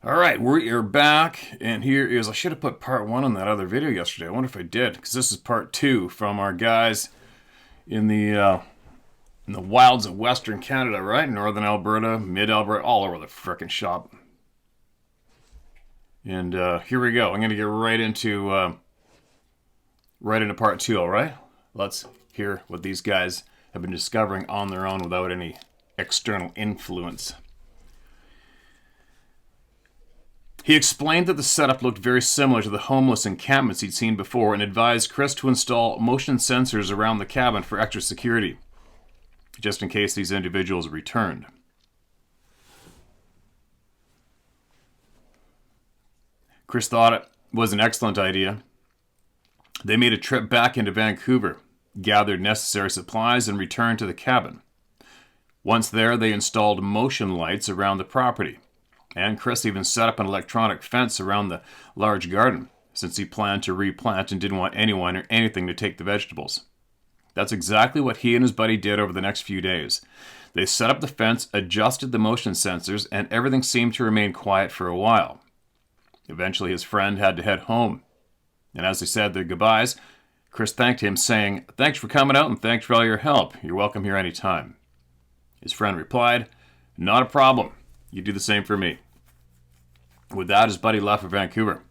All right, we're back, and here is. I should have put part one on that other video yesterday. I wonder if I did, because this is part two from our guys in the wilds of Western Canada, right? Northern Alberta, Mid Alberta, all over the frickin' shop. And here we go. I'm gonna get right into part two. All right, let's hear what these guys have been discovering on their own without any external influence. He explained that the setup looked very similar to the homeless encampments he'd seen before and advised Chris to install motion sensors around the cabin for extra security, just in case these individuals returned. Chris thought it was an excellent idea. They made a trip back into Vancouver, gathered necessary supplies, and returned to the cabin. Once there, they installed motion lights around the property. And Chris even set up an electronic fence around the large garden, since he planned to replant and didn't want anyone or anything to take the vegetables. That's exactly what he and his buddy did over the next few days. They set up the fence, adjusted the motion sensors, and everything seemed to remain quiet for a while. Eventually, his friend had to head home. And as they said their goodbyes, Chris thanked him, saying, "Thanks for coming out and thanks for all your help. You're welcome here anytime." His friend replied, "Not a problem. You do the same for me." With that, his buddy left for Vancouver.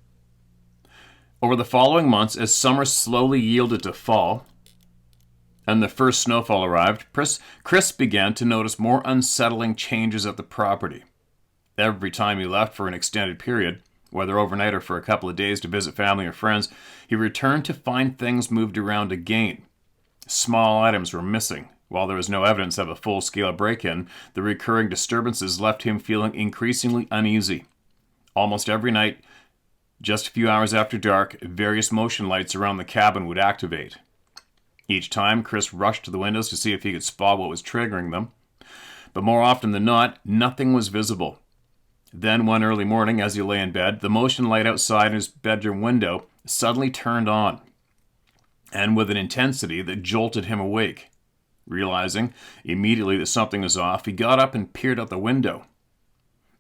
Over the following months, as summer slowly yielded to fall and the first snowfall arrived, Chris began to notice more unsettling changes at the property. Every time he left for an extended period, whether overnight or for a couple of days to visit family or friends, he returned to find things moved around again. Small items were missing. While there was no evidence of a full-scale break-in, the recurring disturbances left him feeling increasingly uneasy. Almost every night, just a few hours after dark, various motion lights around the cabin would activate. Each time, Chris rushed to the windows to see if he could spot what was triggering them. But more often than not, nothing was visible. Then one early morning, as he lay in bed, the motion light outside his bedroom window suddenly turned on, and with an intensity that jolted him awake. Realizing immediately that something was off, he got up and peered out the window.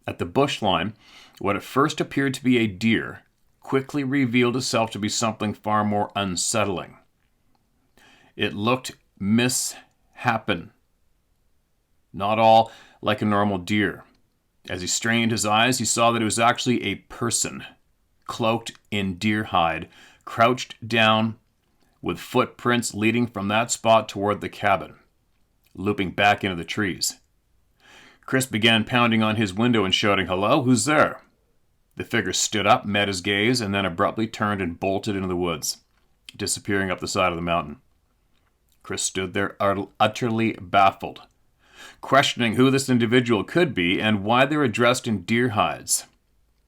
At the bush line, what at first appeared to be a deer quickly revealed itself to be something far more unsettling. It looked mishappen, not all like a normal deer. As he strained his eyes, he saw that it was actually a person, cloaked in deer hide, crouched down, with footprints leading from that spot toward the cabin, looping back into the trees. Chris began pounding on his window and shouting, "Hello, who's there?" The figure stood up, met his gaze, and then abruptly turned and bolted into the woods, disappearing up the side of the mountain. Chris stood there utterly baffled, questioning who this individual could be and why they were dressed in deer hides.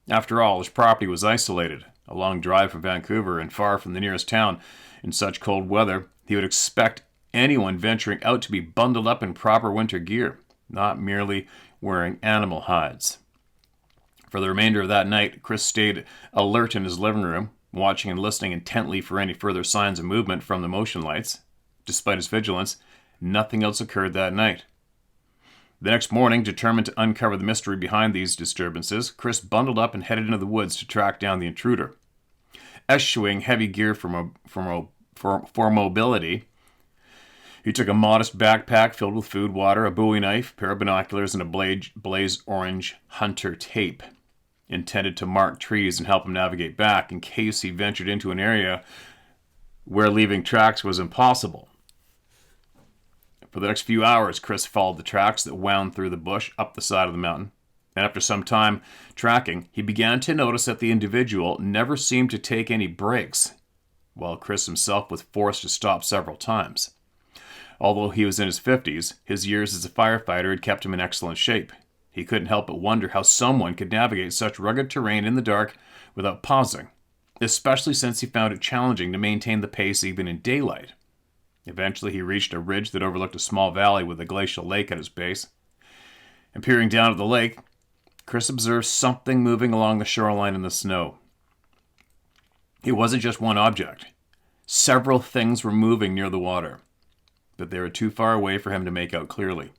After all, his property was isolated, a long drive from Vancouver and far from the nearest town. In such cold weather, he would expect anyone venturing out to be bundled up in proper winter gear, not merely wearing animal hides. For the remainder of that night, Chris stayed alert in his living room, watching and listening intently for any further signs of movement from the motion lights. Despite his vigilance, nothing else occurred that night. The next morning, determined to uncover the mystery behind these disturbances, Chris bundled up and headed into the woods to track down the intruder. Eschewing heavy gear for mobility, he took a modest backpack filled with food, water, a Bowie knife, a pair of binoculars, and a blaze orange hunter tape, intended to mark trees and help him navigate back in case he ventured into an area where leaving tracks was impossible. For the next few hours, Chris followed the tracks that wound through the bush up the side of the mountain. And after some time tracking, he began to notice that the individual never seemed to take any breaks, while Chris himself was forced to stop several times. Although he was in his 50s, his years as a firefighter had kept him in excellent shape. He couldn't help but wonder how someone could navigate such rugged terrain in the dark without pausing, especially since he found it challenging to maintain the pace even in daylight. Eventually, he reached a ridge that overlooked a small valley with a glacial lake at its base. And peering down at the lake, Chris observed something moving along the shoreline in the snow. It wasn't just one object. Several things were moving near the water, but they were too far away for him to make out clearly.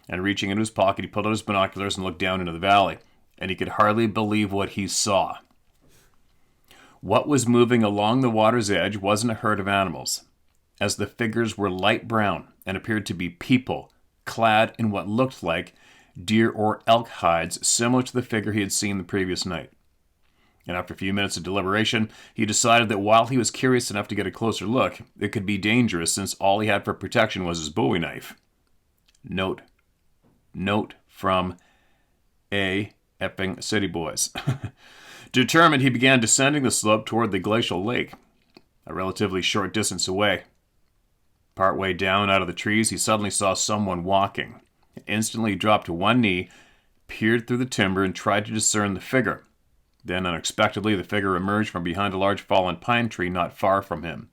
And reaching into his pocket, he pulled out his binoculars and looked down into the valley. and he could hardly believe what he saw. What was moving along the water's edge wasn't a herd of animals, as the figures were light brown and appeared to be people, clad in what looked like deer or elk hides, similar to the figure he had seen the previous night. And after a few minutes of deliberation, he decided that while he was curious enough to get a closer look, it could be dangerous since all he had for protection was his bowie knife. Note from A. Epping City Boys. Determined, he began descending the slope toward the glacial lake, a relatively short distance away. Partway down out of the trees, he suddenly saw someone walking. Instantly, he dropped to one knee, peered through the timber, and tried to discern the figure. Then, unexpectedly, the figure emerged from behind a large fallen pine tree not far from him.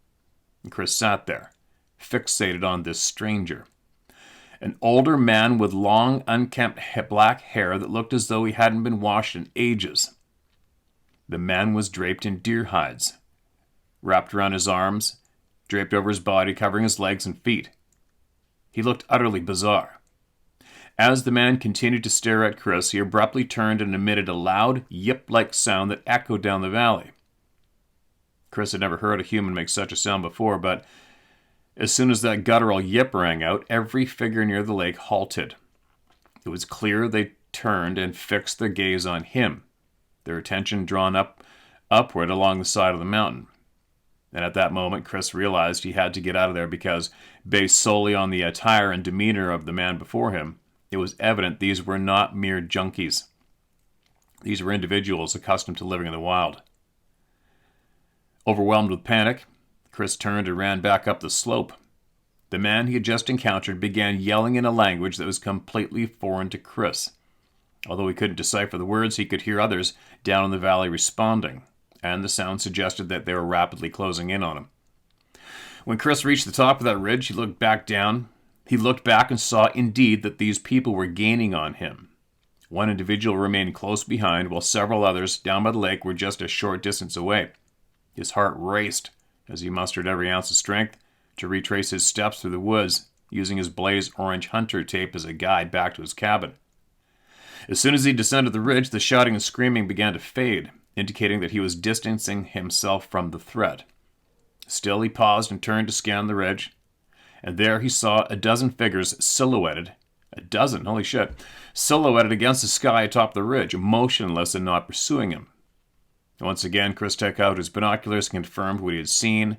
And Chris sat there, fixated on this stranger. An older man with long, unkempt black hair that looked as though he hadn't been washed in ages. The man was draped in deer hides, wrapped around his arms, draped over his body, covering his legs and feet. He looked utterly bizarre. As the man continued to stare at Chris, he abruptly turned and emitted a loud, yip-like sound that echoed down the valley. Chris had never heard a human make such a sound before, but as soon as that guttural yip rang out, every figure near the lake halted. It was clear they turned and fixed their gaze on him, their attention drawn upward along the side of the mountain. And at that moment, Chris realized he had to get out of there because, based solely on the attire and demeanor of the man before him, it was evident these were not mere junkies. These were individuals accustomed to living in the wild. Overwhelmed with panic, Chris turned and ran back up the slope. The man he had just encountered began yelling in a language that was completely foreign to Chris. Although he couldn't decipher the words, he could hear others down in the valley responding, and the sound suggested that they were rapidly closing in on him. When Chris reached the top of that ridge, he looked back and saw indeed that these people were gaining on him. One individual remained close behind, while several others down by the lake were just a short distance away. His heart raced as he mustered every ounce of strength to retrace his steps through the woods, using his blaze orange hunter tape as a guide back to his cabin. As soon as he descended the ridge, the shouting and screaming began to fade, indicating that he was distancing himself from the threat. Still, he paused and turned to scan the ridge, and there he saw a dozen figures silhouetted against the sky atop the ridge, motionless and not pursuing him. Once again, Chris took out his binoculars and confirmed what he had seen.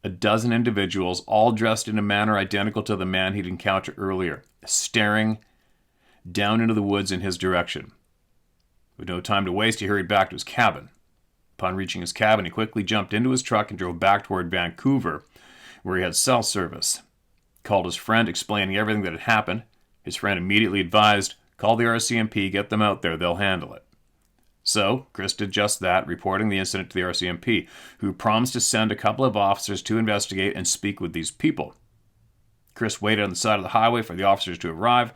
A dozen individuals, all dressed in a manner identical to the man he'd encountered earlier, staring down into the woods in his direction. With no time to waste, he hurried back to his cabin. Upon reaching his cabin, he quickly jumped into his truck and drove back toward Vancouver, where he had cell service. He called his friend, explaining everything that had happened. His friend immediately advised, "Call the RCMP, get them out there, they'll handle it." So, Chris did just that, reporting the incident to the RCMP, who promised to send a couple of officers to investigate and speak with these people. Chris waited on the side of the highway for the officers to arrive.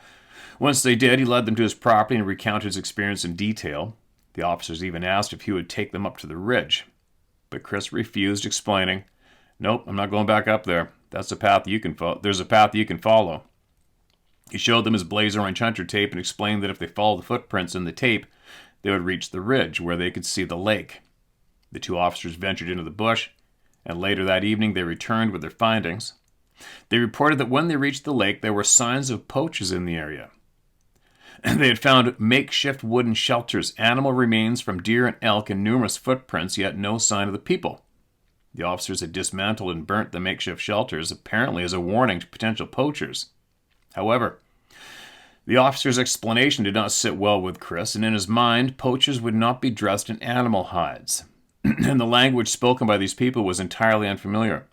Once they did, he led them to his property and recounted his experience in detail. The officers even asked if he would take them up to the ridge. But Chris refused, explaining, "Nope, I'm not going back up there. There's a path you can follow. He showed them his blaze orange hunter tape and explained that if they followed the footprints in the tape, they would reach the ridge where they could see the lake. The two officers ventured into the bush, and later that evening they returned with their findings. They reported that when they reached the lake, there were signs of poachers in the area. They had found makeshift wooden shelters, animal remains from deer and elk, and numerous footprints, yet no sign of the people. The officers had dismantled and burnt the makeshift shelters, apparently as a warning to potential poachers. However, the officer's explanation did not sit well with Chris, and in his mind, poachers would not be dressed in animal hides. And the language spoken by these people was entirely unfamiliar.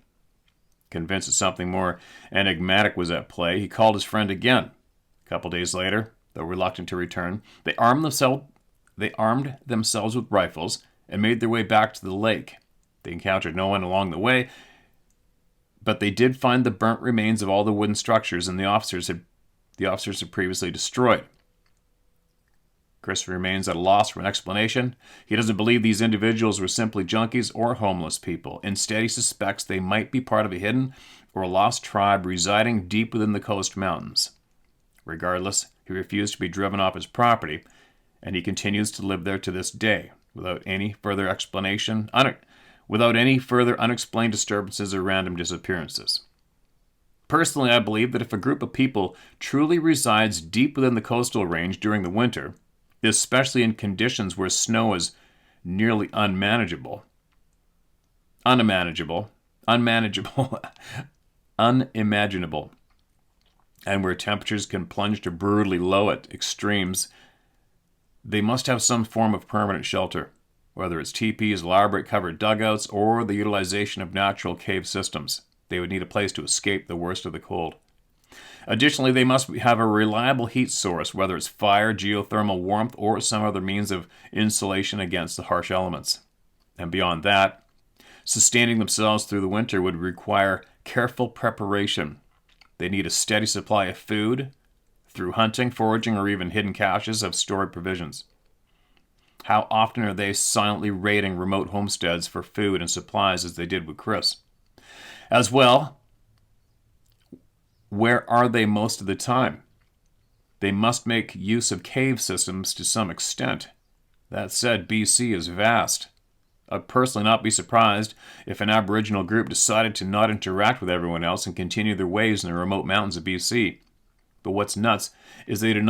Convinced that something more enigmatic was at play, he called his friend again. A couple days later, though reluctant to return, they armed themselves with rifles and made their way back to the lake. They encountered no one along the way, but they did find the burnt remains of all the wooden structures the officers had previously destroyed. Chris remains at a loss for an explanation. He doesn't believe these individuals were simply junkies or homeless people. Instead, he suspects they might be part of a hidden or a lost tribe residing deep within the coast mountains. Regardless, he refused to be driven off his property, and he continues to live there to this day without any further explanation, without any further unexplained disturbances or random disappearances. Personally, I believe that if a group of people truly resides deep within the coastal range during the winter, especially in conditions where snow is nearly unimaginable, and where temperatures can plunge to brutally low at extremes, they must have some form of permanent shelter, whether it's teepees, elaborate covered dugouts, or the utilization of natural cave systems. They would need a place to escape the worst of the cold. Additionally, they must have a reliable heat source, whether it's fire, geothermal warmth, or some other means of insulation against the harsh elements. And beyond that, sustaining themselves through the winter would require careful preparation. They need a steady supply of food through hunting, foraging, or even hidden caches of stored provisions. How often are they silently raiding remote homesteads for food and supplies as they did with Chris? As well, where are they most of the time? They must make use of cave systems to some extent. That said, BC is vast. I'd personally not be surprised if an Aboriginal group decided to not interact with everyone else and continue their ways in the remote mountains of BC. But what's nuts is they do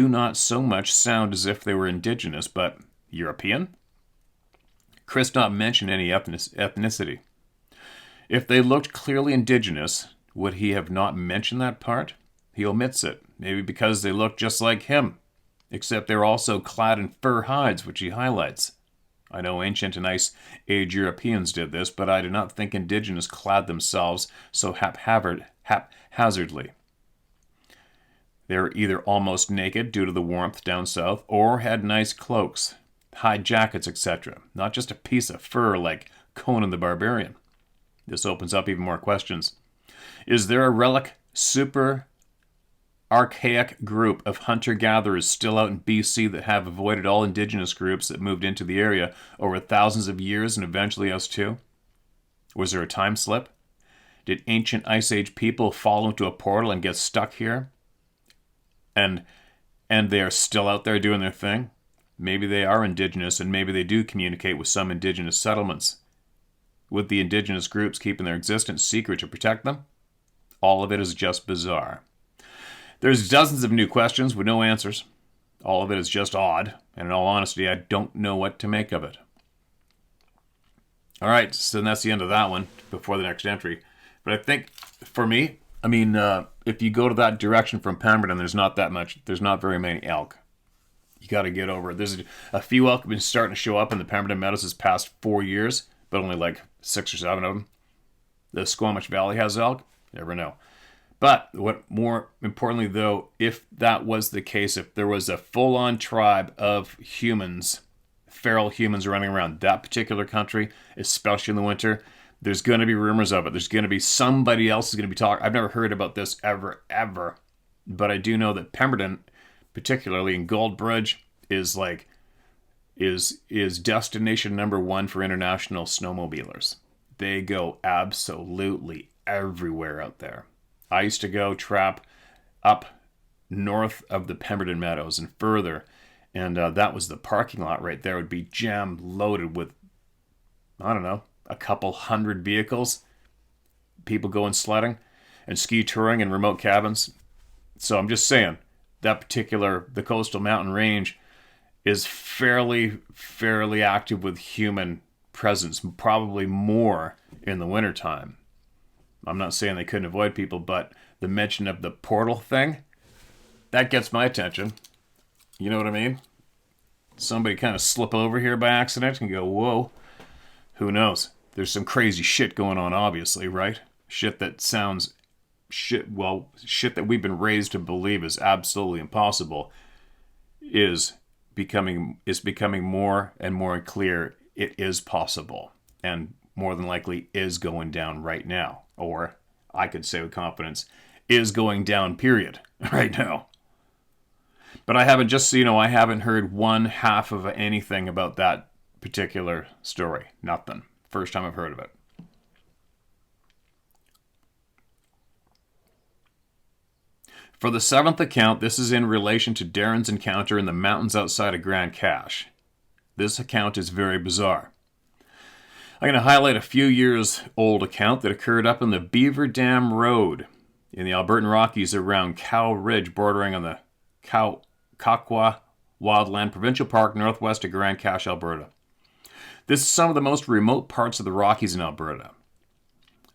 not so much sound as if they were indigenous, but European? Chris not mention any ethnicity. If they looked clearly indigenous, would he have not mentioned that part? He omits it, maybe because they look just like him, except they're also clad in fur hides, which he highlights. I know ancient and ice age Europeans did this, but I do not think indigenous clad themselves so haphazardly. They were either almost naked due to the warmth down south, or had nice cloaks, hide jackets, etc. Not just a piece of fur like Conan the Barbarian. This opens up even more questions. Is there a relic super archaic group of hunter-gatherers still out in BC that have avoided all indigenous groups that moved into the area over thousands of years and eventually us too? Was there a time slip? Did ancient Ice Age people fall into a portal and get stuck here? And they are still out there doing their thing? Maybe they are indigenous and maybe they do communicate with some indigenous settlements. With the indigenous groups keeping their existence secret to protect them? All of it is just bizarre. There's dozens of new questions with no answers. All of it is just odd, and in all honesty, I don't know what to make of it. All right, so that's the end of that one before the next entry. But I think, for me, if you go to that direction from Pemberton, there's not very many elk. You got to get over it. There's a few elk have been starting to show up in the Pemberton Meadows this past 4 years, but only like 6 or 7 of them. The Squamish Valley has elk. Never know. But what more importantly, though, if that was the case, if there was a full-on tribe of humans, feral humans running around that particular country, especially in the winter, there's going to be rumors of it. There's going to be somebody else is going to be talking. I've never heard about this ever. But I do know that Pemberton, particularly in Goldbridge, is destination number 1 for international snowmobilers. They go absolutely everywhere out there. I used to go trap up north of the Pemberton Meadows and further, and that was the parking lot right there. It would be jam loaded with, I don't know, a couple hundred vehicles, people going sledding and ski touring in remote cabins. So I'm just saying, the coastal mountain range is fairly active with human presence, probably more in the wintertime. I'm not saying they couldn't avoid people, but the mention of the portal thing, that gets my attention. You know what I mean? Somebody kind of slip over here by accident and go, whoa, who knows? There's some crazy shit going on, obviously, right? Shit that we've been raised to believe is absolutely impossible is becoming more and more clear. It is possible, and more than likely is going down right now. Or, I could say with confidence, is going down, period, right now. But I haven't heard one half of anything about that particular story. Nothing. First time I've heard of it. For the seventh account, this is in relation to Darren's encounter in the mountains outside of Grand Cache. This account is very bizarre. I'm going to highlight a few years old account that occurred up in the Beaver Dam Road in the Albertan Rockies around Cow Ridge, bordering on the Kakwa Wildland Provincial Park northwest of Grand Cache, Alberta. This is some of the most remote parts of the Rockies in Alberta.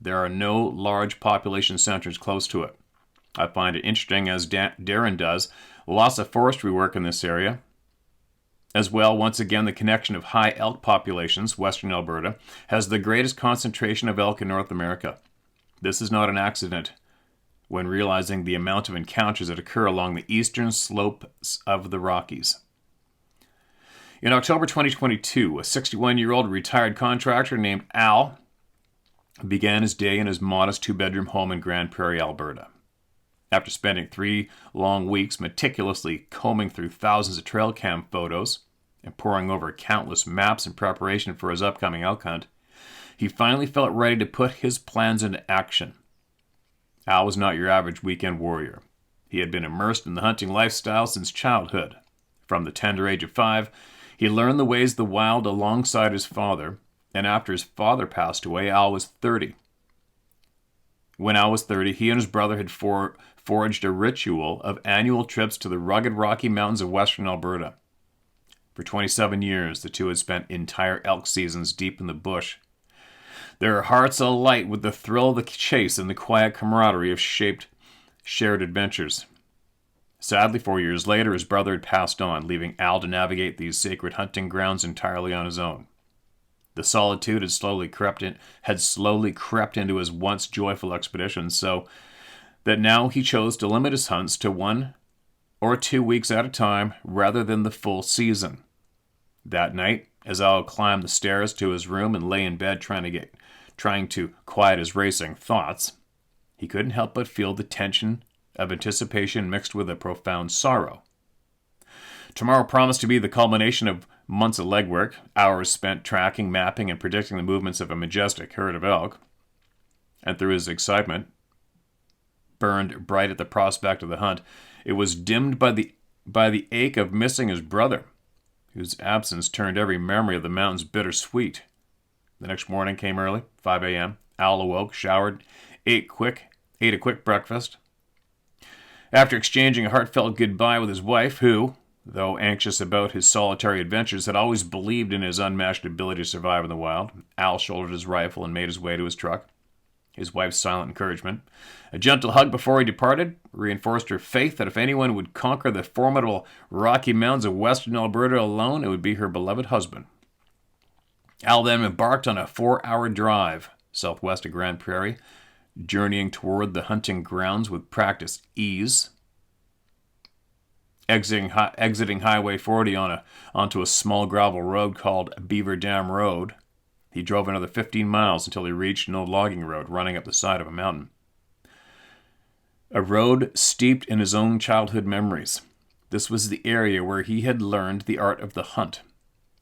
There are no large population centers close to it. I find it interesting, as Darren does, lots of forestry work in this area. As well, once again, the connection of high elk populations, western Alberta, has the greatest concentration of elk in North America. This is not an accident when realizing the amount of encounters that occur along the eastern slopes of the Rockies. In October 2022, a 61-year-old retired contractor named Al began his day in his modest two-bedroom home in Grand Prairie, Alberta. After spending 3 long weeks meticulously combing through thousands of trail cam photos and poring over countless maps in preparation for his upcoming elk hunt, he finally felt ready to put his plans into action. Al was not your average weekend warrior. He had been immersed in the hunting lifestyle since childhood. From the tender age of 5, he learned the ways of the wild alongside his father, and after his father passed away, Al was 30. When Al was 30, he and his brother had forged a ritual of annual trips to the rugged Rocky Mountains of western Alberta. For 27 years, the two had spent entire elk seasons deep in the bush, their hearts alight with the thrill of the chase and the quiet camaraderie of shared adventures. Sadly, 4 years later, his brother had passed on, leaving Al to navigate these sacred hunting grounds entirely on his own. The solitude had slowly crept into his once joyful expeditions, so that now he chose to limit his hunts to 1 or 2 weeks at a time rather than the full season. That night, as Al climbed the stairs to his room and lay in bed trying to quiet his racing thoughts, he couldn't help but feel the tension of anticipation mixed with a profound sorrow. Tomorrow promised to be the culmination of months of legwork, hours spent tracking, mapping, and predicting the movements of a majestic herd of elk. And through his excitement, burned bright at the prospect of the hunt, it was dimmed by the ache of missing his brother, whose absence turned every memory of the mountains bittersweet. The next morning came early, 5 a.m. Al awoke, showered, ate a quick breakfast. After exchanging a heartfelt goodbye with his wife, who, though anxious about his solitary adventures, had always believed in his unmatched ability to survive in the wild, Al shouldered his rifle and made his way to his truck. His wife's silent encouragement, a gentle hug before he departed, reinforced her faith that if anyone would conquer the formidable Rocky Mountains of western Alberta alone, it would be her beloved husband. Al then embarked on a 4-hour drive southwest of Grand Prairie, journeying toward the hunting grounds with practiced ease. Exiting Highway 40 onto a small gravel road called Beaver Dam Road, he drove another 15 miles until he reached an old logging road running up the side of a mountain. A road steeped in his own childhood memories. This was the area where he had learned the art of the hunt,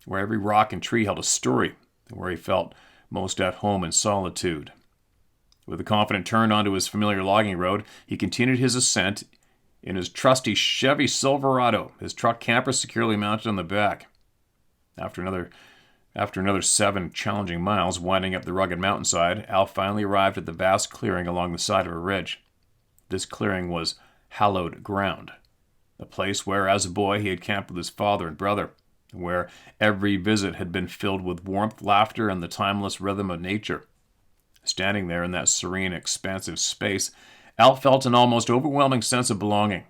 where every rock and tree held a story, and where he felt most at home in solitude. With a confident turn onto his familiar logging road, he continued his ascent in his trusty Chevy Silverado, his truck camper securely mounted on the back. After another 7 challenging miles winding up the rugged mountainside, Al finally arrived at the vast clearing along the side of a ridge. This clearing was hallowed ground, a place where, as a boy, he had camped with his father and brother, where every visit had been filled with warmth, laughter, and the timeless rhythm of nature. Standing there in that serene, expansive space, Al felt an almost overwhelming sense of belonging.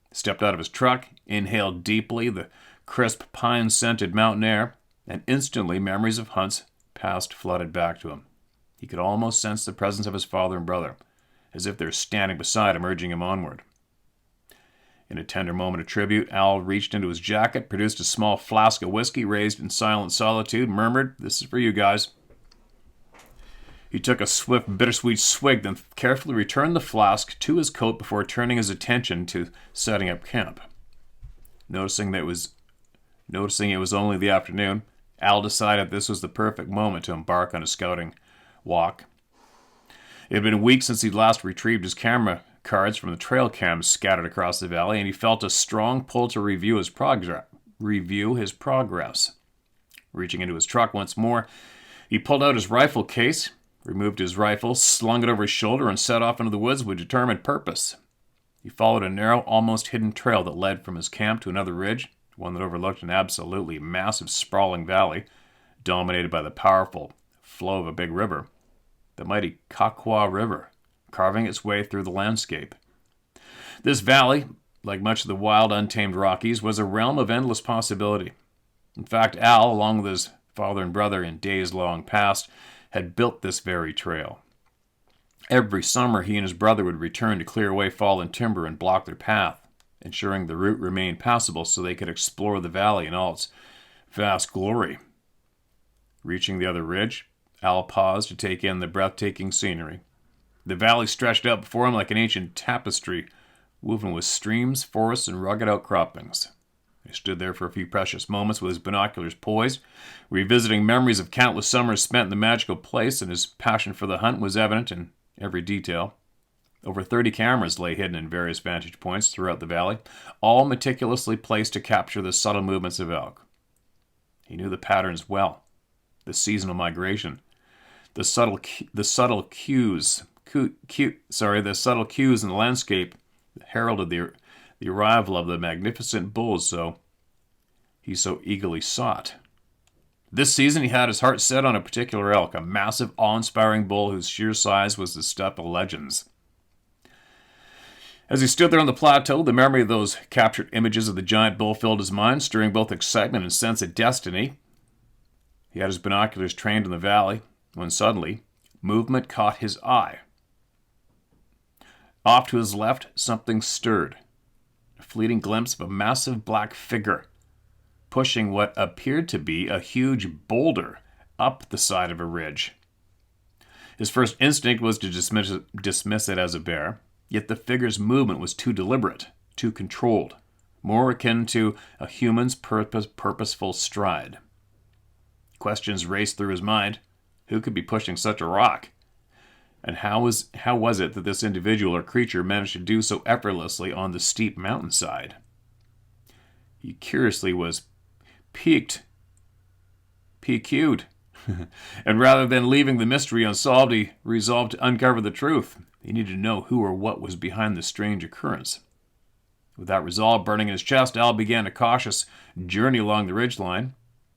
He stepped out of his truck, inhaled deeply the crisp, pine-scented mountain air, and instantly memories of hunts past flooded back to him. He could almost sense the presence of his father and brother, as if they were standing beside him, urging him onward. In a tender moment of tribute, Al reached into his jacket, produced a small flask of whiskey raised in silent solitude, murmured, "This is for you guys." He took a swift, bittersweet swig, then carefully returned the flask to his coat before turning his attention to setting up camp. Noticing it was only the afternoon, Al decided this was the perfect moment to embark on a scouting walk. It had been weeks since he'd last retrieved his camera cards from the trail cams scattered across the valley, and he felt a strong pull to review his progress. Reaching into his truck once more, he pulled out his rifle case, removed his rifle, slung it over his shoulder, and set off into the woods with determined purpose. He followed a narrow, almost hidden trail that led from his camp to another ridge, one that overlooked an absolutely massive, sprawling valley, dominated by the powerful flow of a big river, the mighty Kakwa River, carving its way through the landscape. This valley, like much of the wild, untamed Rockies, was a realm of endless possibility. In fact, Al, along with his father and brother in days long past, had built this very trail. Every summer, he and his brother would return to clear away fallen timber and block their path, ensuring the route remained passable so they could explore the valley in all its vast glory. Reaching the other ridge, Al paused to take in the breathtaking scenery. The valley stretched out before him like an ancient tapestry, woven with streams, forests, and rugged outcroppings. He stood there for a few precious moments with his binoculars poised, revisiting memories of countless summers spent in the magical place, and his passion for the hunt was evident in every detail. Over 30 cameras lay hidden in various vantage points throughout the valley, all meticulously placed to capture the subtle movements of elk. He knew the patterns well, the seasonal migration, the subtle cues in the landscape that heralded the arrival of the magnificent bulls he so eagerly sought. This season he had his heart set on a particular elk, a massive, awe-inspiring bull whose sheer size was the stuff of legends. As he stood there on the plateau, the memory of those captured images of the giant bull filled his mind, stirring both excitement and sense of destiny. He had his binoculars trained in the valley, when suddenly, movement caught his eye. Off to his left, something stirred. A fleeting glimpse of a massive black figure, pushing what appeared to be a huge boulder up the side of a ridge. His first instinct was to dismiss it as a bear, yet the figure's movement was too deliberate, too controlled, more akin to a human's purposeful stride. Questions raced through his mind. Who could be pushing such a rock? And how was it that this individual or creature managed to do so effortlessly on the steep mountainside? He curiously was PQ'd. And rather than leaving the mystery unsolved, he resolved to uncover the truth. He needed to know who or what was behind the strange occurrence. With that resolve burning in his chest, Al began a cautious journey along the ridgeline.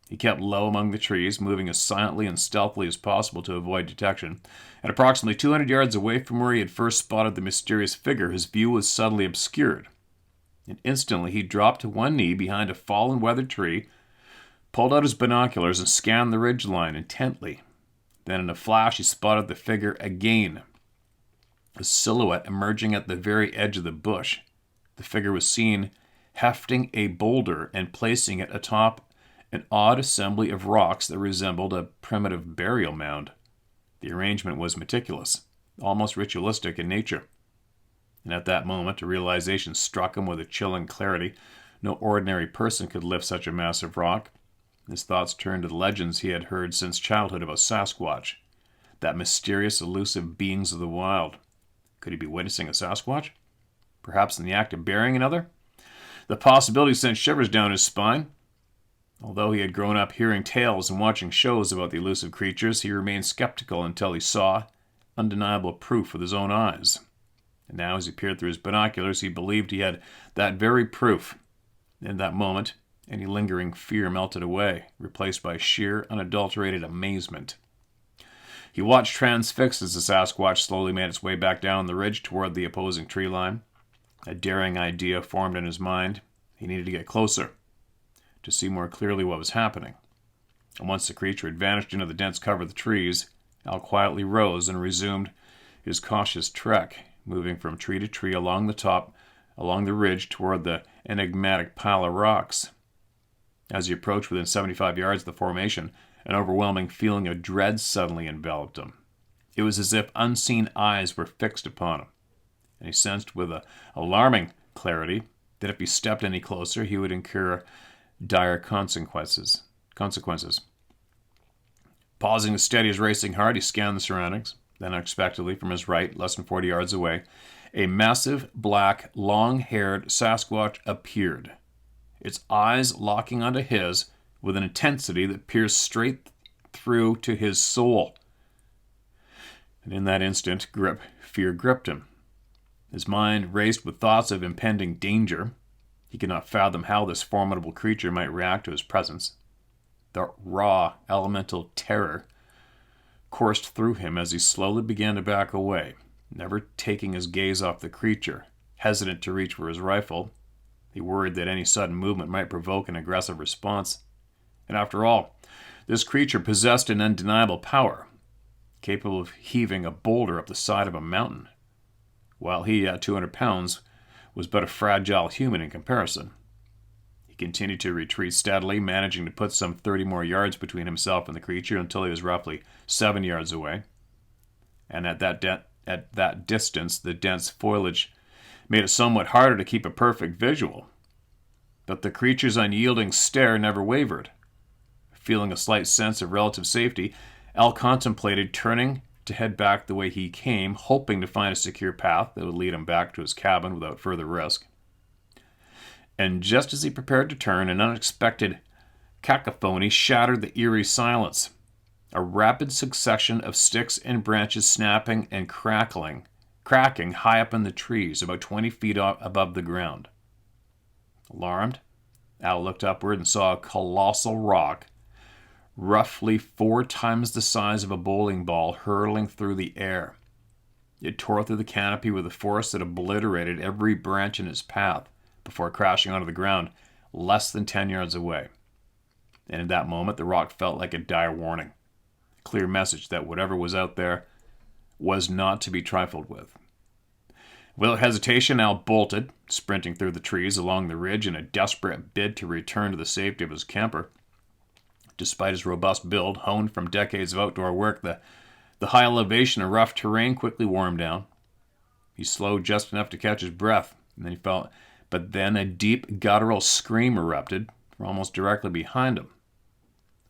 He kept low among the trees, moving as silently and stealthily as possible to avoid detection. And approximately 200 yards away from where he had first spotted the mysterious figure, his view was suddenly obscured. And instantly he dropped to one knee behind a fallen weathered tree, pulled out his binoculars, and scanned the ridgeline intently. Then in a flash he spotted the figure again, a silhouette emerging at the very edge of the bush. The figure was seen hefting a boulder and placing it atop an odd assembly of rocks that resembled a primitive burial mound. The arrangement was meticulous, almost ritualistic in nature. And at that moment, a realization struck him with a chilling clarity. No ordinary person could lift such a massive rock. His thoughts turned to the legends he had heard since childhood about Sasquatch, that mysterious, elusive beings of the wild. Could he be witnessing a Sasquatch? Perhaps in the act of burying another? The possibility sent shivers down his spine. Although he had grown up hearing tales and watching shows about the elusive creatures, he remained skeptical until he saw undeniable proof with his own eyes. And now, as he peered through his binoculars, he believed he had that very proof. In that moment, any lingering fear melted away, replaced by sheer, unadulterated amazement. He watched transfixed as the Sasquatch slowly made its way back down the ridge toward the opposing tree line. A daring idea formed in his mind. He needed to get closer to see more clearly what was happening. And once the creature had vanished into the dense cover of the trees, Al quietly rose and resumed his cautious trek, moving from tree to tree along the ridge toward the enigmatic pile of rocks. As he approached within 75 yards of the formation, an overwhelming feeling of dread suddenly enveloped him. It was as if unseen eyes were fixed upon him, and he sensed with alarming clarity that if he stepped any closer, he would incur dire consequences. Pausing to steady his racing heart, he scanned the surroundings. Then unexpectedly, from his right, less than 40 yards away, a massive, black, long-haired Sasquatch appeared, its eyes locking onto his with an intensity that pierced straight through to his soul. And in that instant, fear gripped him. His mind raced with thoughts of impending danger. He could not fathom how this formidable creature might react to his presence. The raw, elemental terror coursed through him as he slowly began to back away, never taking his gaze off the creature. Hesitant to reach for his rifle, he worried that any sudden movement might provoke an aggressive response. And after all, this creature possessed an undeniable power, capable of heaving a boulder up the side of a mountain, while he, at 200 pounds, was but a fragile human in comparison. He continued to retreat steadily, managing to put some 30 more yards between himself and the creature until he was roughly 7 yards away. And at that distance, the dense foliage made it somewhat harder to keep a perfect visual. But the creature's unyielding stare never wavered. Feeling a slight sense of relative safety, Al contemplated turning to head back the way he came, hoping to find a secure path that would lead him back to his cabin without further risk. And just as he prepared to turn, an unexpected cacophony shattered the eerie silence. A rapid succession of sticks and branches snapping and cracking high up in the trees, about 20 feet above the ground. Alarmed, Al looked upward and saw a colossal rock, roughly 4 times the size of a bowling ball, hurtling through the air. It tore through the canopy with a force that obliterated every branch in its path before crashing onto the ground less than 10 yards away. And in that moment, the rock felt like a dire warning, a clear message that whatever was out there was not to be trifled with. Without hesitation, Al bolted, sprinting through the trees along the ridge in a desperate bid to return to the safety of his camper. Despite his robust build, honed from decades of outdoor work, the high elevation and rough terrain quickly wore him down. He slowed just enough to catch his breath, and then a deep guttural scream erupted from almost directly behind him.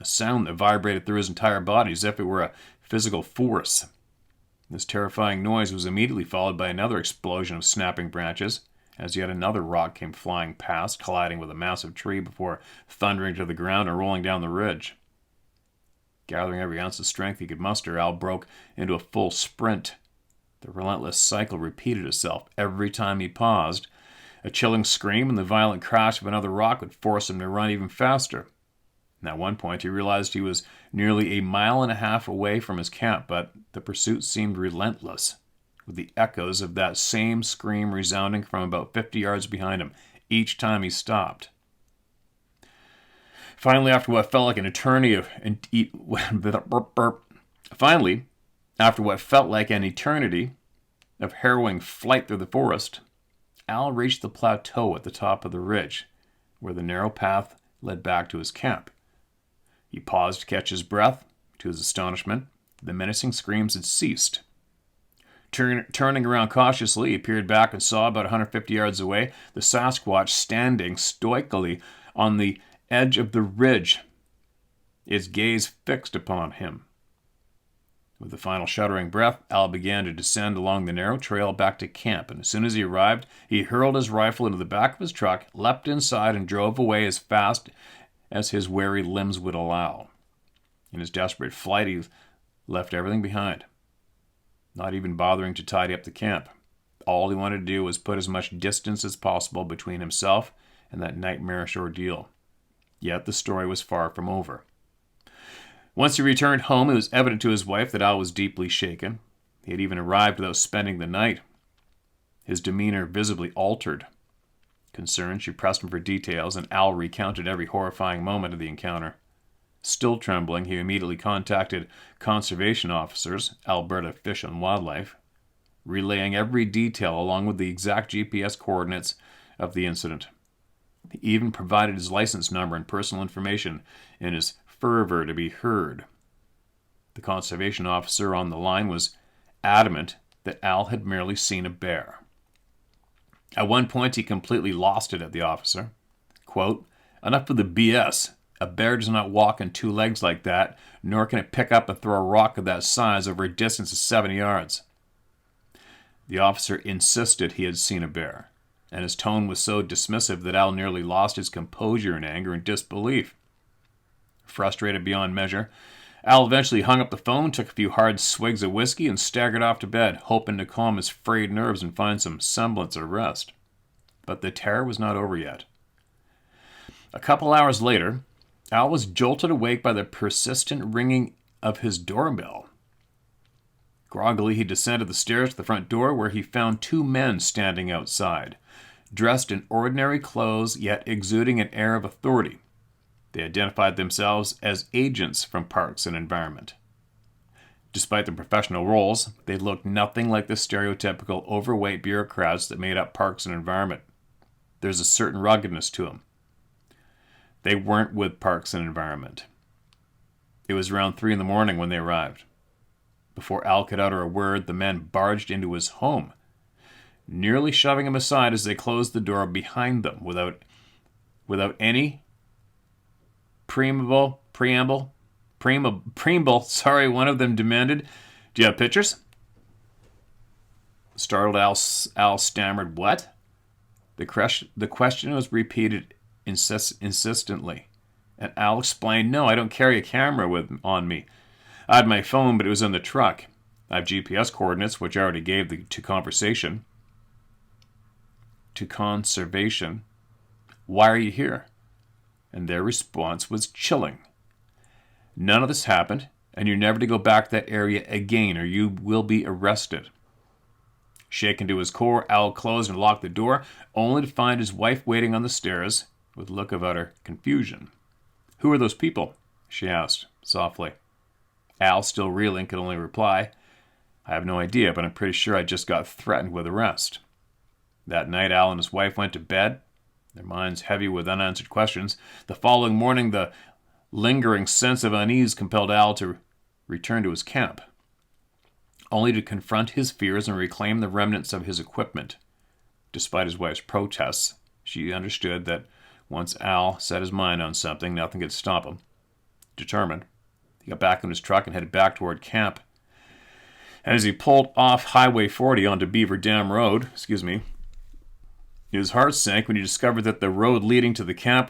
A sound that vibrated through his entire body as if it were a physical force. This terrifying noise was immediately followed by another explosion of snapping branches, as yet another rock came flying past, colliding with a massive tree before thundering to the ground and rolling down the ridge. Gathering every ounce of strength he could muster, Al broke into a full sprint. The relentless cycle repeated itself. Every time he paused, a chilling scream and the violent crash of another rock would force him to run even faster. And at one point, he realized he was nearly 1.5 miles away from his camp, but the pursuit seemed relentless, with the echoes of that same scream resounding from about 50 yards behind him each time he stopped. Finally, after what felt like an eternity of harrowing flight through the forest, Al reached the plateau at the top of the ridge, where the narrow path led back to his camp. He paused to catch his breath. To his astonishment, the menacing screams had ceased. Turning around cautiously, he peered back and saw, about 150 yards away, the Sasquatch standing stoically on the edge of the ridge, its gaze fixed upon him. With a final shuddering breath, Al began to descend along the narrow trail back to camp, and as soon as he arrived, he hurled his rifle into the back of his truck, leapt inside, and drove away as fast as his weary limbs would allow. In his desperate flight, he left everything behind, not even bothering to tidy up the camp. All he wanted to do was put as much distance as possible between himself and that nightmarish ordeal. Yet the story was far from over. Once he returned home, it was evident to his wife that Al was deeply shaken. He had even arrived without spending the night. His demeanor visibly altered. Concerned, she pressed him for details, and Al recounted every horrifying moment of the encounter. Still trembling, he immediately contacted conservation officers, Alberta Fish and Wildlife, relaying every detail along with the exact GPS coordinates of the incident. He even provided his license number and personal information in his fervor to be heard. The conservation officer on the line was adamant that Al had merely seen a bear. At one point, he completely lost it at the officer. Quote, "Enough of the BS. A bear does not walk on 2 legs like that, nor can it pick up and throw a rock of that size over a distance of 7 yards." The officer insisted he had seen a bear, and his tone was so dismissive that Al nearly lost his composure in anger and disbelief. Frustrated beyond measure, Al eventually hung up the phone, took a few hard swigs of whiskey, and staggered off to bed, hoping to calm his frayed nerves and find some semblance of rest. But the terror was not over yet. A couple hours later, Al was jolted awake by the persistent ringing of his doorbell. Groggily, he descended the stairs to the front door, where he found two men standing outside, dressed in ordinary clothes, yet exuding an air of authority. They identified themselves as agents from Parks and Environment. Despite their professional roles, they looked nothing like the stereotypical overweight bureaucrats that made up Parks and Environment. There's a certain ruggedness to them. They weren't with Parks and Environment. It was around 3 a.m. when they arrived. Before Al could utter a word, the men barged into his home, nearly shoving him aside as they closed the door behind them without any preamble, one of them demanded. "Do you have pictures?" Startled, Al stammered, "What?" The question was repeated insistently, and Al explained, "No, I don't carry a camera on me. I had my phone, but it was in the truck. I have GPS coordinates, which I already gave to conservation. Why are you here?" And their response was chilling. "None of this happened, and you're never to go back to that area again, or you will be arrested." Shaken to his core, Al closed and locked the door, only to find his wife waiting on the stairs with a look of utter confusion. "Who are those people?" she asked softly. Al, still reeling, could only reply, "I have no idea, but I'm pretty sure I just got threatened with arrest." That night, Al and his wife went to bed, their minds heavy with unanswered questions. The following morning, the lingering sense of unease compelled Al to return to his camp, only to confront his fears and reclaim the remnants of his equipment. Despite his wife's protests, she understood that once Al set his mind on something, nothing could stop him. Determined, he got back in his truck and headed back toward camp. And as he pulled off Highway 40 onto Beaver Dam Road, his heart sank when he discovered that the road leading to the camp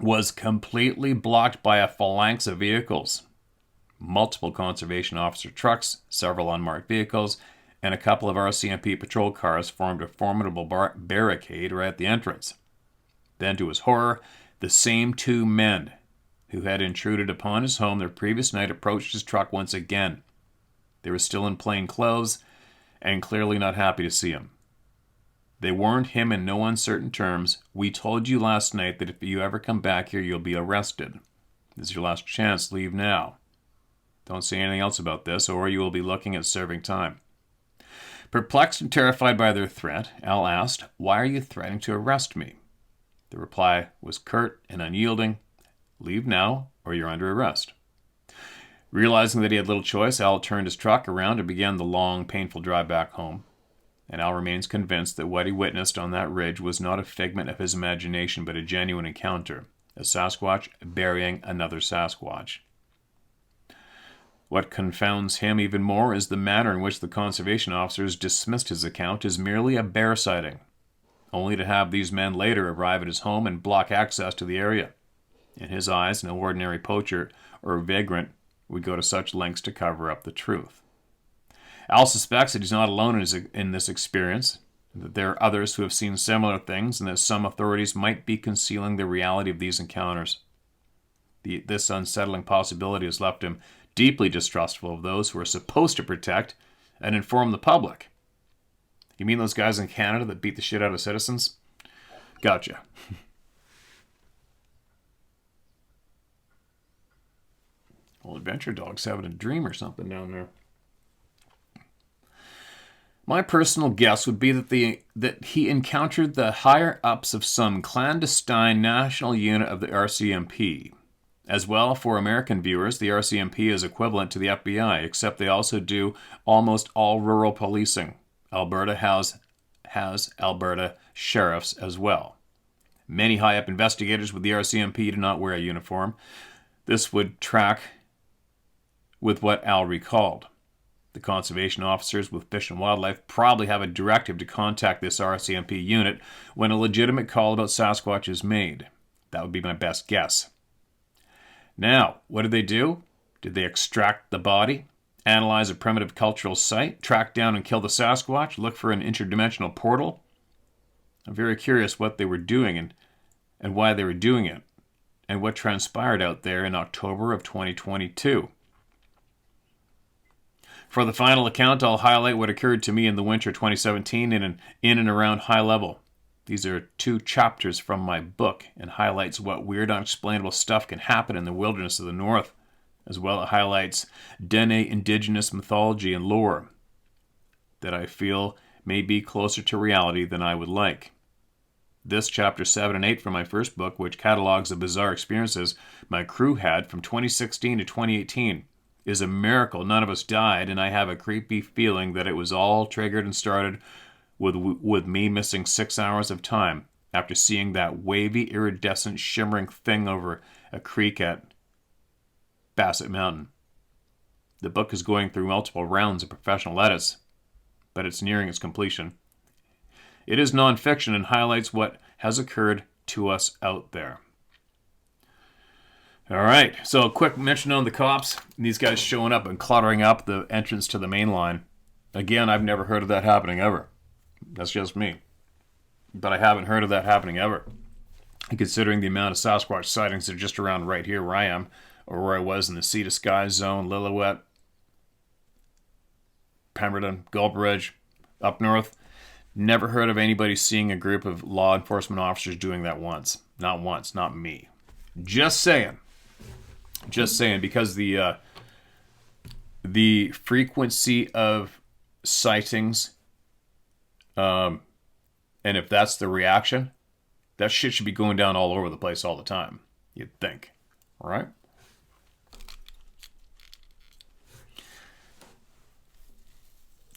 was completely blocked by a phalanx of vehicles. Multiple conservation officer trucks, several unmarked vehicles, and a couple of RCMP patrol cars formed a formidable barricade right at the entrance. Then, to his horror, the same two men who had intruded upon his home the previous night approached his truck once again. They were still in plain clothes and clearly not happy to see him. They warned him in no uncertain terms, "We told you last night that if you ever come back here, you'll be arrested. This is your last chance. Leave now. Don't say anything else about this, or you will be looking at serving time." Perplexed and terrified by their threat, Al asked, "Why are you threatening to arrest me?" The reply was curt and unyielding, "Leave now, or you're under arrest." Realizing that he had little choice, Al turned his truck around and began the long, painful drive back home. And Al remains convinced that what he witnessed on that ridge was not a figment of his imagination, but a genuine encounter, a Sasquatch burying another Sasquatch. What confounds him even more is the manner in which the conservation officers dismissed his account as merely a bear sighting, only to have these men later arrive at his home and block access to the area. In his eyes, no ordinary poacher or vagrant would go to such lengths to cover up the truth. Al suspects that he's not alone in this experience, that there are others who have seen similar things, and that some authorities might be concealing the reality of these encounters. This unsettling possibility has left him deeply distrustful of those who are supposed to protect and inform the public. You mean those guys in Canada that beat the shit out of citizens? Gotcha. Old adventure dog's having a dream or something down there. My personal guess would be that he encountered the higher-ups of some clandestine national unit of the RCMP. As well, for American viewers, the RCMP is equivalent to the FBI, except they also do almost all rural policing. Alberta has Alberta sheriffs as well. Many high-up investigators with the RCMP do not wear a uniform. This would track with what Al recalled. The conservation officers with Fish and Wildlife probably have a directive to contact this RCMP unit when a legitimate call about Sasquatch is made. That would be my best guess. Now, what did they do? Did they extract the body, analyze a primitive cultural site, track down and kill the Sasquatch, look for an interdimensional portal? I'm very curious what they were doing and why they were doing it, and what transpired out there in October of 2022. For the final account, I'll highlight what occurred to me in the winter 2017 in and around High Level. These are 2 chapters from my book and highlights what weird, unexplainable stuff can happen in the wilderness of the North. As well, it highlights Dene indigenous mythology and lore that I feel may be closer to reality than I would like. This, chapter 7 and 8 from my first book, which catalogs the bizarre experiences my crew had from 2016 to 2018, is a miracle none of us died, and I have a creepy feeling that it was all triggered and started with me missing 6 hours of time after seeing that wavy, iridescent, shimmering thing over a creek at Bassett Mountain. The book is going through multiple rounds of professional edits, but it's nearing its completion. It is nonfiction and highlights what has occurred to us out there. All right, so a quick mention on the cops. These guys showing up and cluttering up the entrance to the main line. Again, I've never heard of that happening ever. That's just me. But I haven't heard of that happening ever. And considering the amount of Sasquatch sightings that are just around right here where I am, or where I was in the Sea to Sky Zone, Lillooet, Pemberton, Gulbridge, up north, never heard of anybody seeing a group of law enforcement officers doing that once. Not once, not me. Just saying. Just saying, because the frequency of sightings, and if that's the reaction, that shit should be going down all over the place all the time, you'd think. All right?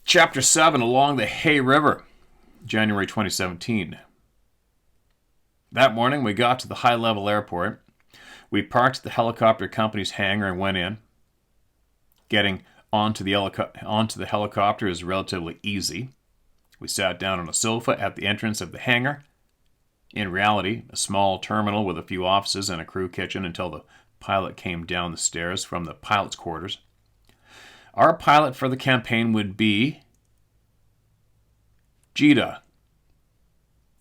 Chapter 7, Along the Hay River, January 2017. That morning, we got to the High Level Airport. We parked at the helicopter company's hangar and went in. Getting onto the helicopter is relatively easy. We sat down on a sofa at the entrance of the hangar. In reality, a small terminal with a few offices and a crew kitchen until the pilot came down the stairs from the pilot's quarters. Our pilot for the campaign would be Gita.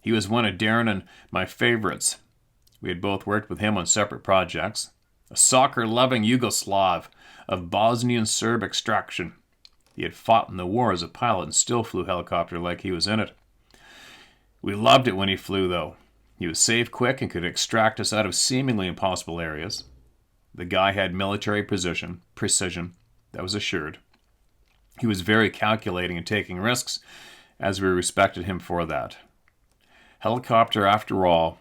He was one of Darren and my favorites. We had both worked with him on separate projects. A soccer-loving Yugoslav of Bosnian Serb extraction. He had fought in the war as a pilot and still flew helicopter like he was in it. We loved it when he flew, though. He was safe, quick, and could extract us out of seemingly impossible areas. The guy had military precision, that was assured. He was very calculating and taking risks, as we respected him for that. Helicopter, after all,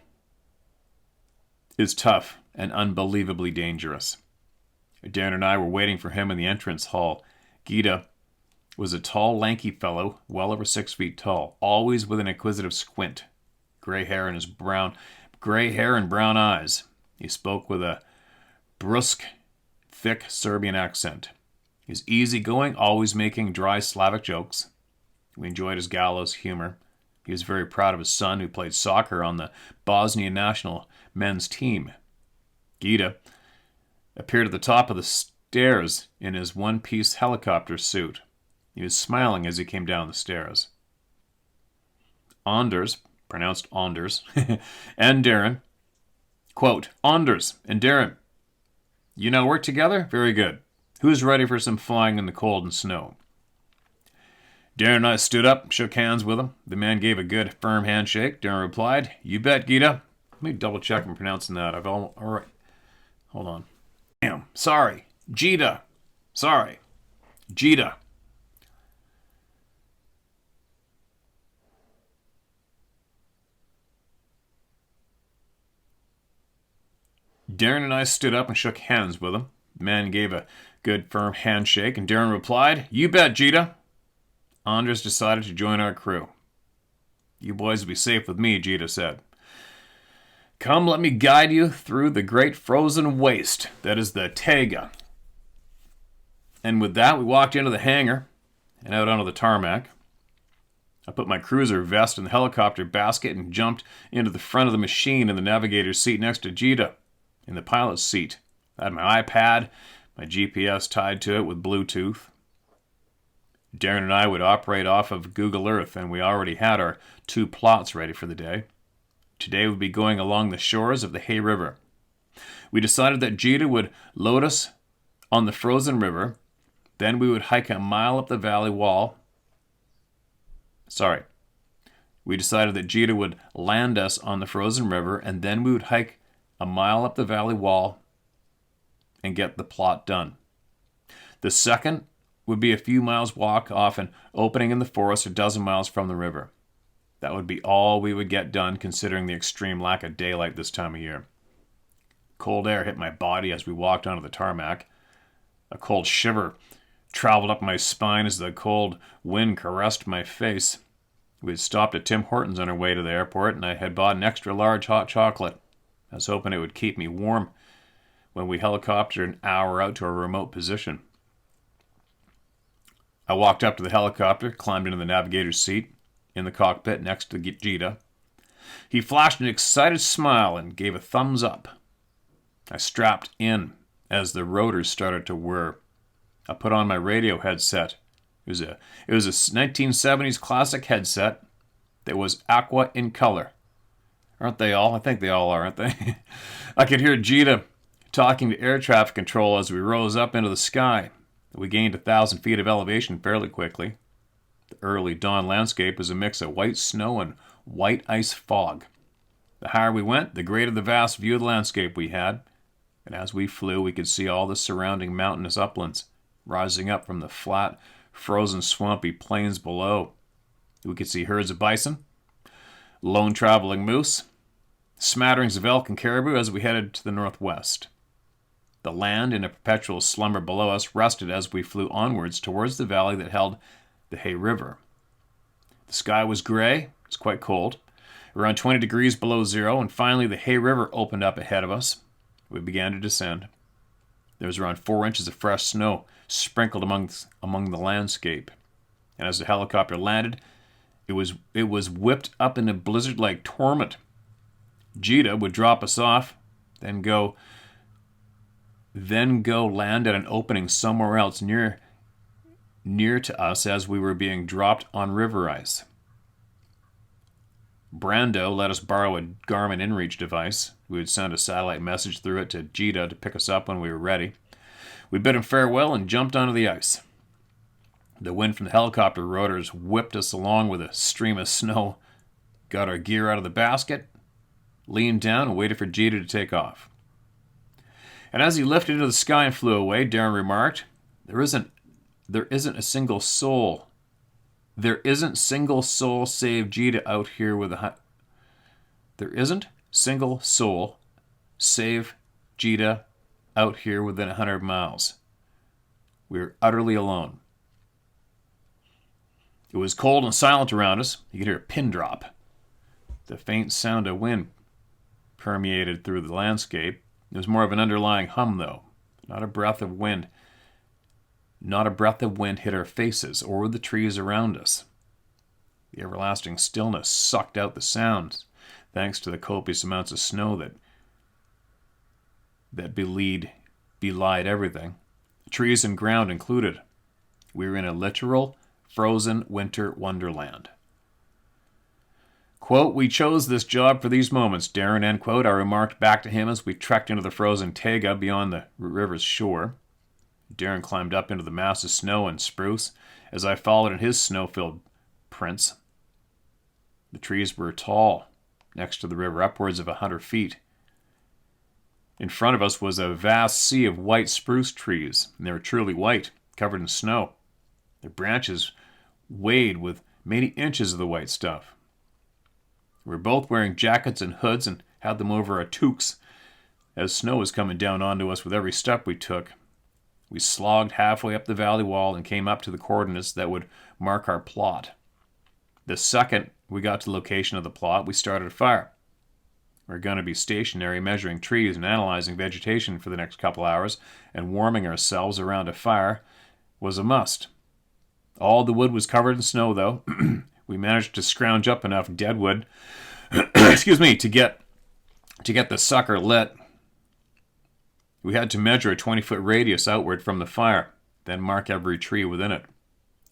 is tough and unbelievably dangerous. Darren and I were waiting for him in the entrance hall. Gita was a tall, lanky fellow, well over 6 feet tall, always with an inquisitive squint. Gray hair and brown eyes. He spoke with a brusque, thick Serbian accent. He was easygoing, always making dry Slavic jokes. We enjoyed his gallows humor. He was very proud of his son, who played soccer on the Bosnian national men's team. Gita appeared at the top of the stairs in his one-piece helicopter suit. He was smiling as he came down the stairs. Anders, pronounced Anders, and Darren, quote, Anders and Darren, you now work together? Very good. Who's ready for some flying in the cold and snow? Darren and I stood up, shook hands with him. The man gave a good, firm handshake. Darren replied, you bet, Gita. Let me double check I'm pronouncing that. All right. Hold on. Damn. Sorry. Gita. Sorry. Gita. Darren and I stood up and shook hands with him. The man gave a good, firm handshake, and Darren replied, you bet, Gita. Anders decided to join our crew. You boys will be safe with me, Gita said. Come, let me guide you through the great frozen waste that is the taiga. And with that, we walked into the hangar and out onto the tarmac. I put my cruiser vest in the helicopter basket and jumped into the front of the machine in the navigator's seat next to Gita, in the pilot's seat. I had my iPad, my GPS tied to it with Bluetooth. Darren and I would operate off of Google Earth, and we already had our 2 plots ready for the day. Today we'd be going along the shores of the Hay River. We decided that Gita would load us on the frozen river, then we would hike a mile up the valley wall. We decided that Gita would land us on the frozen river, and then we would hike a mile up the valley wall and get the plot done. The second would be a few miles walk off an opening in the forest a dozen miles from the river. That would be all we would get done, considering the extreme lack of daylight this time of year. Cold air hit my body as we walked onto the tarmac. A cold shiver traveled up my spine as the cold wind caressed my face. We had stopped at Tim Hortons on our way to the airport, and I had bought an extra large hot chocolate. I was hoping it would keep me warm when we helicoptered an hour out to a remote position. I walked up to the helicopter, climbed into the navigator's seat in the cockpit next to Gita. He flashed an excited smile and gave a thumbs up. I strapped in as the rotors started to whir. I put on my radio headset. It was a 1970s classic headset that was aqua in color. Aren't they all? I think they all are, aren't they? I could hear Gita talking to air traffic control as we rose up into the sky. We gained 1,000 feet of elevation fairly quickly. The early dawn landscape was a mix of white snow and white ice fog. The higher we went, the greater the vast view of the landscape we had. And as we flew, we could see all the surrounding mountainous uplands rising up from the flat, frozen, swampy plains below. We could see herds of bison, lone traveling moose, smatterings of elk and caribou as we headed to the northwest. The land, in a perpetual slumber below us, rested as we flew onwards towards the valley that held the Hay River. The sky was gray. It was quite cold, around 20 degrees below zero, and finally the Hay River opened up ahead of us. We began to descend. There was around 4 inches of fresh snow sprinkled among the landscape, and as the helicopter landed, it was whipped up in a blizzard-like torment. Gita would drop us off, then go land at an opening somewhere else near to us as we were being dropped on river ice. Brando let us borrow a Garmin InReach device. We would send a satellite message through it to Gita to pick us up when we were ready. We bid him farewell and jumped onto the ice. The wind from the helicopter rotors whipped us along with a stream of snow. Got our gear out of the basket, leaned down, and waited for Gita to take off. And as he lifted into the sky and flew away, Darren remarked, There isn't a single soul. There isn't single soul save Gita out here with a... There isn't single soul save Gita out here within 100 miles. We're utterly alone. It was cold and silent around us. You could hear a pin drop. The faint sound of wind permeated through the landscape. It was more of an underlying hum, though. Not a breath of wind hit our faces or the trees around us. The everlasting stillness sucked out the sounds, thanks to the copious amounts of snow that belied everything, trees and ground included. We were in a literal frozen winter wonderland. Quote, "We chose this job for these moments, Darren," end quote, I remarked back to him as we trekked into the frozen taiga beyond the river's shore. Darren climbed up into the mass of snow and spruce as I followed in his snow-filled prints. The trees were tall, next to the river, upwards of 100 feet. In front of us was a vast sea of white spruce trees, and they were truly white, covered in snow. Their branches weighed with many inches of the white stuff. We were both wearing jackets and hoods and had them over our toques as snow was coming down onto us with every step we took. We slogged halfway up the valley wall and came up to the coordinates that would mark our plot. The second we got to the location of the plot, we started a fire. We were going to be stationary, measuring trees and analyzing vegetation for the next couple hours and warming ourselves around a fire was a must. All the wood was covered in snow, though. We managed to scrounge up enough dead wood excuse me, to get the sucker lit. We had to measure a 20-foot radius outward from the fire, then mark every tree within it.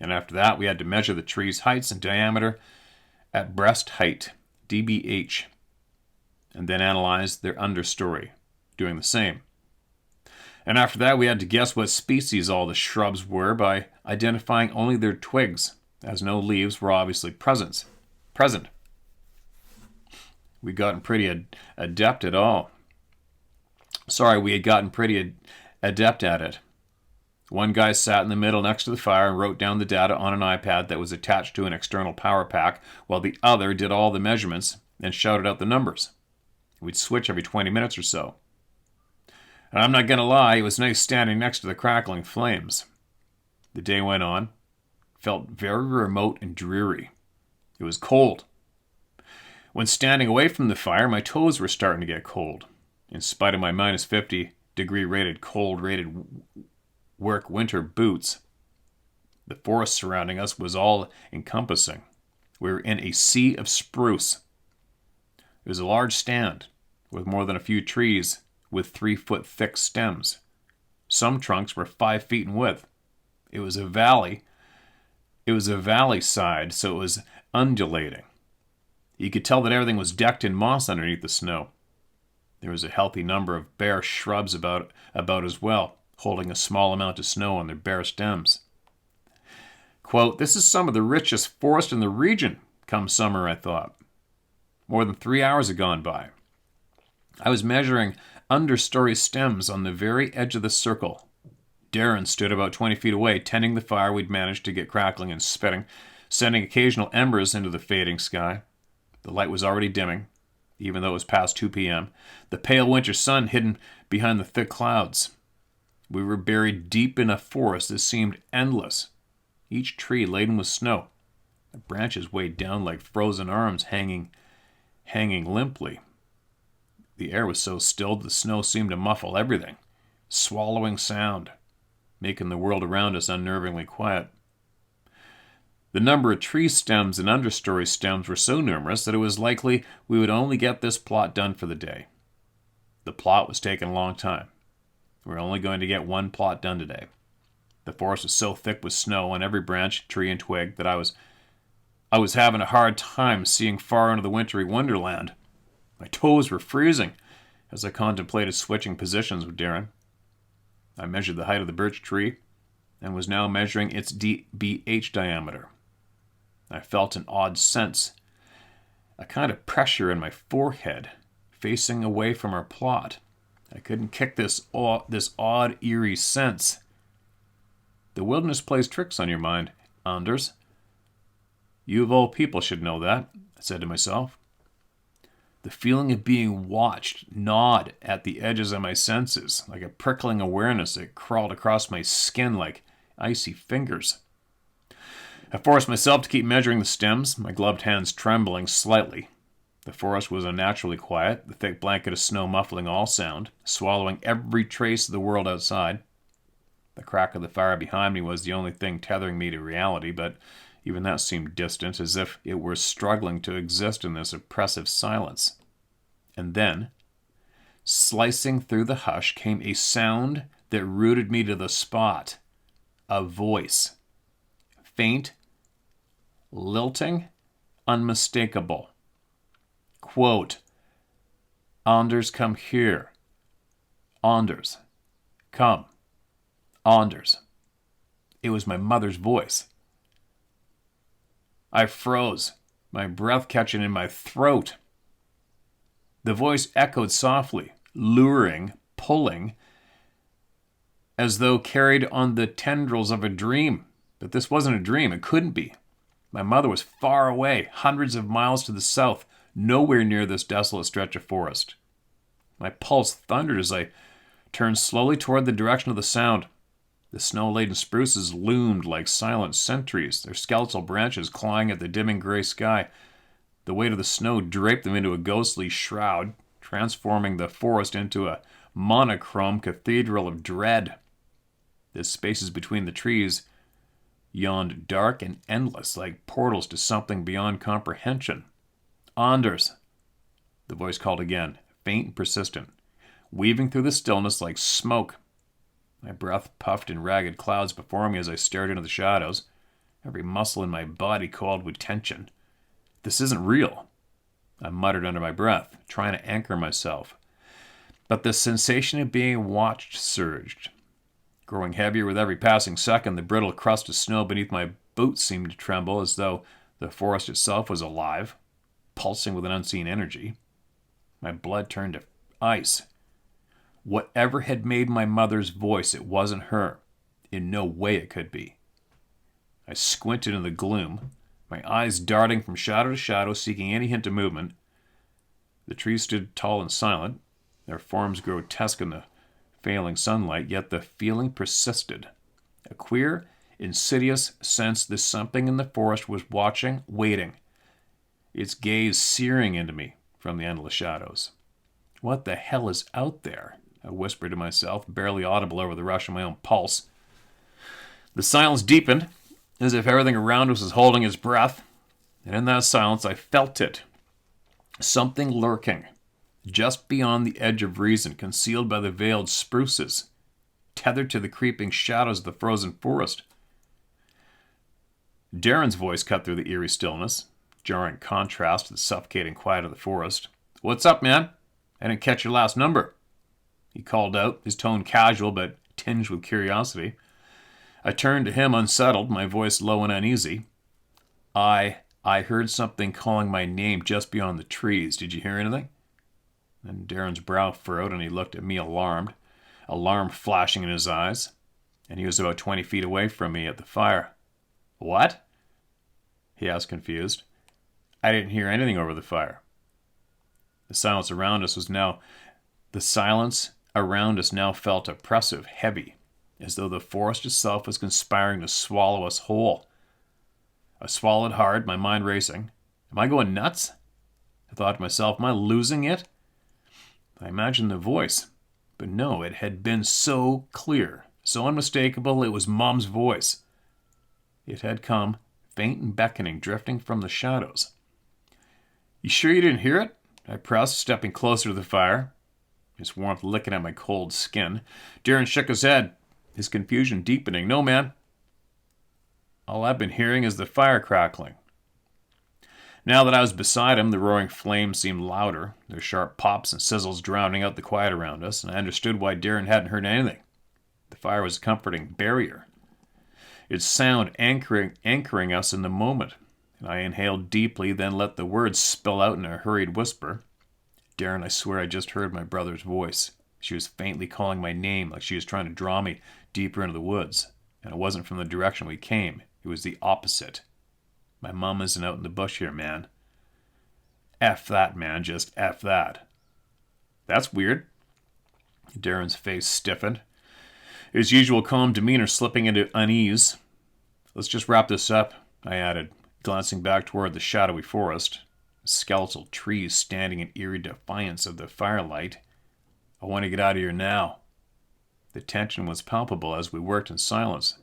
And after that, we had to measure the trees' heights and diameter at breast height, dBH, and then analyze their understory, doing the same. And after that, we had to guess what species all the shrubs were by identifying only their twigs, as no leaves were obviously present. We'd gotten pretty adept at all. We had gotten pretty adept at it. One guy sat in the middle next to the fire and wrote down the data on an iPad that was attached to an external power pack, while the other did all the measurements and shouted out the numbers. We'd switch every 20 minutes or so. And I'm not going to lie, it was nice standing next to the crackling flames. The day went on. Felt very remote and dreary. It was cold. When standing away from the fire, my toes were starting to get cold, in spite of my minus 50 degree rated cold rated work winter boots. The forest surrounding us was all encompassing. We were in a sea of spruce. It was a large stand with more than a few trees with 3-foot thick stems. Some trunks were 5 feet in width. It was a valley. It was a valley side, so it was undulating. You could tell that everything was decked in moss underneath the snow. There was a healthy number of bare shrubs about as well, holding a small amount of snow on their bare stems. Quote, "This is some of the richest forest in the region, come summer," I thought. More than 3 hours had gone by. I was measuring understory stems on the very edge of the circle. Darren stood about 20 feet away, tending the fire we'd managed to get crackling and spitting, sending occasional embers into the fading sky. The light was already dimming, even though it was past 2 p.m., the pale winter sun hidden behind the thick clouds. We were buried deep in a forest that seemed endless, each tree laden with snow, the branches weighed down like frozen arms hanging limply. The air was so still the snow seemed to muffle everything, swallowing sound, making the world around us unnervingly quiet. The number of tree stems and understory stems were so numerous that it was likely we would only get this plot done for the day. The plot was taking a long time. We were only going to get one plot done today. The forest was so thick with snow on every branch, tree, and twig that I was having a hard time seeing far into the wintry wonderland. My toes were freezing as I contemplated switching positions with Darren. I measured the height of the birch tree and was now measuring its dBH diameter. I felt an odd sense, a kind of pressure in my forehead, facing away from our plot. I couldn't kick this odd, eerie sense. The wilderness plays tricks on your mind, Anders. You of all people should know that, I said to myself. The feeling of being watched gnawed at the edges of my senses, like a prickling awareness that crawled across my skin like icy fingers. I forced myself to keep measuring the stems, my gloved hands trembling slightly. The forest was unnaturally quiet, the thick blanket of snow muffling all sound, swallowing every trace of the world outside. The crack of the fire behind me was the only thing tethering me to reality, but even that seemed distant, as if it were struggling to exist in this oppressive silence. And then, slicing through the hush, came a sound that rooted me to the spot. A voice. Faint, lilting, unmistakable. Quote, "Anders, come here. Anders, come. Anders." It was my mother's voice. I froze, my breath catching in my throat. The voice echoed softly, luring, pulling, as though carried on the tendrils of a dream. But this wasn't a dream. It couldn't be. My mother was far away, hundreds of miles to the south, nowhere near this desolate stretch of forest. My pulse thundered as I turned slowly toward the direction of the sound. The snow-laden spruces loomed like silent sentries, their skeletal branches clawing at the dimming gray sky. The weight of the snow draped them into a ghostly shroud, transforming the forest into a monochrome cathedral of dread. The spaces between the trees yawned dark and endless, like portals to something beyond comprehension. Anders, the voice called again, faint and persistent, weaving through the stillness like smoke. My breath puffed in ragged clouds before me as I stared into the shadows, every muscle in my body coiled with tension. This isn't real, I muttered under my breath, trying to anchor myself. But the sensation of being watched surged. Growing heavier with every passing second, the brittle crust of snow beneath my boots seemed to tremble as though the forest itself was alive, pulsing with an unseen energy. My blood turned to ice. Whatever had made my mother's voice, it wasn't her. In no way it could be. I squinted in the gloom, my eyes darting from shadow to shadow, seeking any hint of movement. The trees stood tall and silent, their forms grotesque in the failing sunlight, yet the feeling persisted. A queer, insidious sense that something in the forest was watching, waiting, its gaze searing into me from the endless shadows. What the hell is out there? I whispered to myself, barely audible over the rush of my own pulse. The silence deepened, as if everything around us was holding its breath, and in that silence I felt it. Something lurking, just beyond the edge of reason, concealed by the veiled spruces, tethered to the creeping shadows of the frozen forest. Darren's voice cut through the eerie stillness, jarring contrast to the suffocating quiet of the forest. "What's up, man? I didn't catch your last number," he called out, his tone casual but tinged with curiosity. I turned to him unsettled, my voice low and uneasy. I heard something calling my name just beyond the trees. Did you hear anything?" Then Darren's brow furrowed and he looked at me alarmed, alarm flashing in his eyes, and he was about 20 feet away from me at the fire. "What?" he asked, confused. "I didn't hear anything over the fire." The silence around us now felt oppressive, heavy, as though the forest itself was conspiring to swallow us whole. I swallowed hard, my mind racing. Am I going nuts? I thought to myself, am I losing it? I imagined the voice, but no, it had been so clear, so unmistakable, it was Mom's voice. It had come, faint and beckoning, drifting from the shadows. "You sure you didn't hear it?" I pressed, stepping closer to the fire, his warmth licking at my cold skin. Darren shook his head, his confusion deepening. "No, man. All I've been hearing is the fire crackling." Now that I was beside him, the roaring flames seemed louder, their sharp pops and sizzles drowning out the quiet around us, and I understood why Darren hadn't heard anything. The fire was a comforting barrier, its sound anchoring us in the moment. And I inhaled deeply, then let the words spill out in a hurried whisper. "Darren, I swear I just heard my brother's voice. She was faintly calling my name, like she was trying to draw me deeper into the woods. And it wasn't from the direction we came. It was the opposite. My mom isn't out in the bush here, man. F that, man. Just F that." "That's weird." Darren's face stiffened, his usual calm demeanor slipping into unease. "Let's just wrap this up," I added, glancing back toward the shadowy forest, skeletal trees standing in eerie defiance of the firelight. "I want to get out of here now." The tension was palpable as we worked in silence,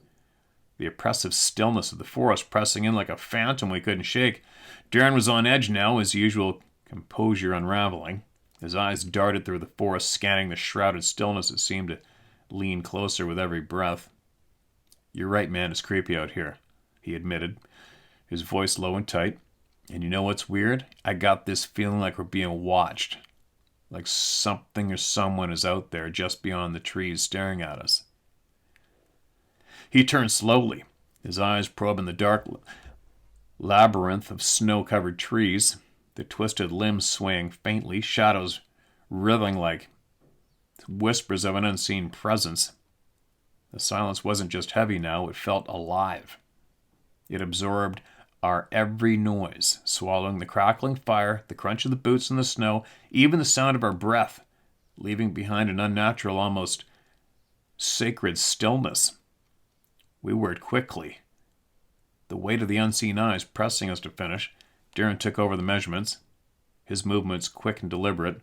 the oppressive stillness of the forest pressing in like a phantom we couldn't shake. Darren was on edge now, his usual composure unraveling. His eyes darted through the forest, scanning the shrouded stillness that seemed to lean closer with every breath. "You're right, man, it's creepy out here," he admitted, his voice low and tight. "And you know what's weird? I got this feeling like we're being watched, like something or someone is out there just beyond the trees staring at us." He turned slowly, his eyes probing the dark labyrinth of snow-covered trees, the twisted limbs swaying faintly, shadows writhing like whispers of an unseen presence. The silence wasn't just heavy now, it felt alive. It absorbed our every noise, swallowing the crackling fire, the crunch of the boots in the snow, even the sound of our breath, leaving behind an unnatural, almost sacred stillness. We worked quickly, the weight of the unseen eyes pressing us to finish. Darren took over the measurements, his movements quick and deliberate,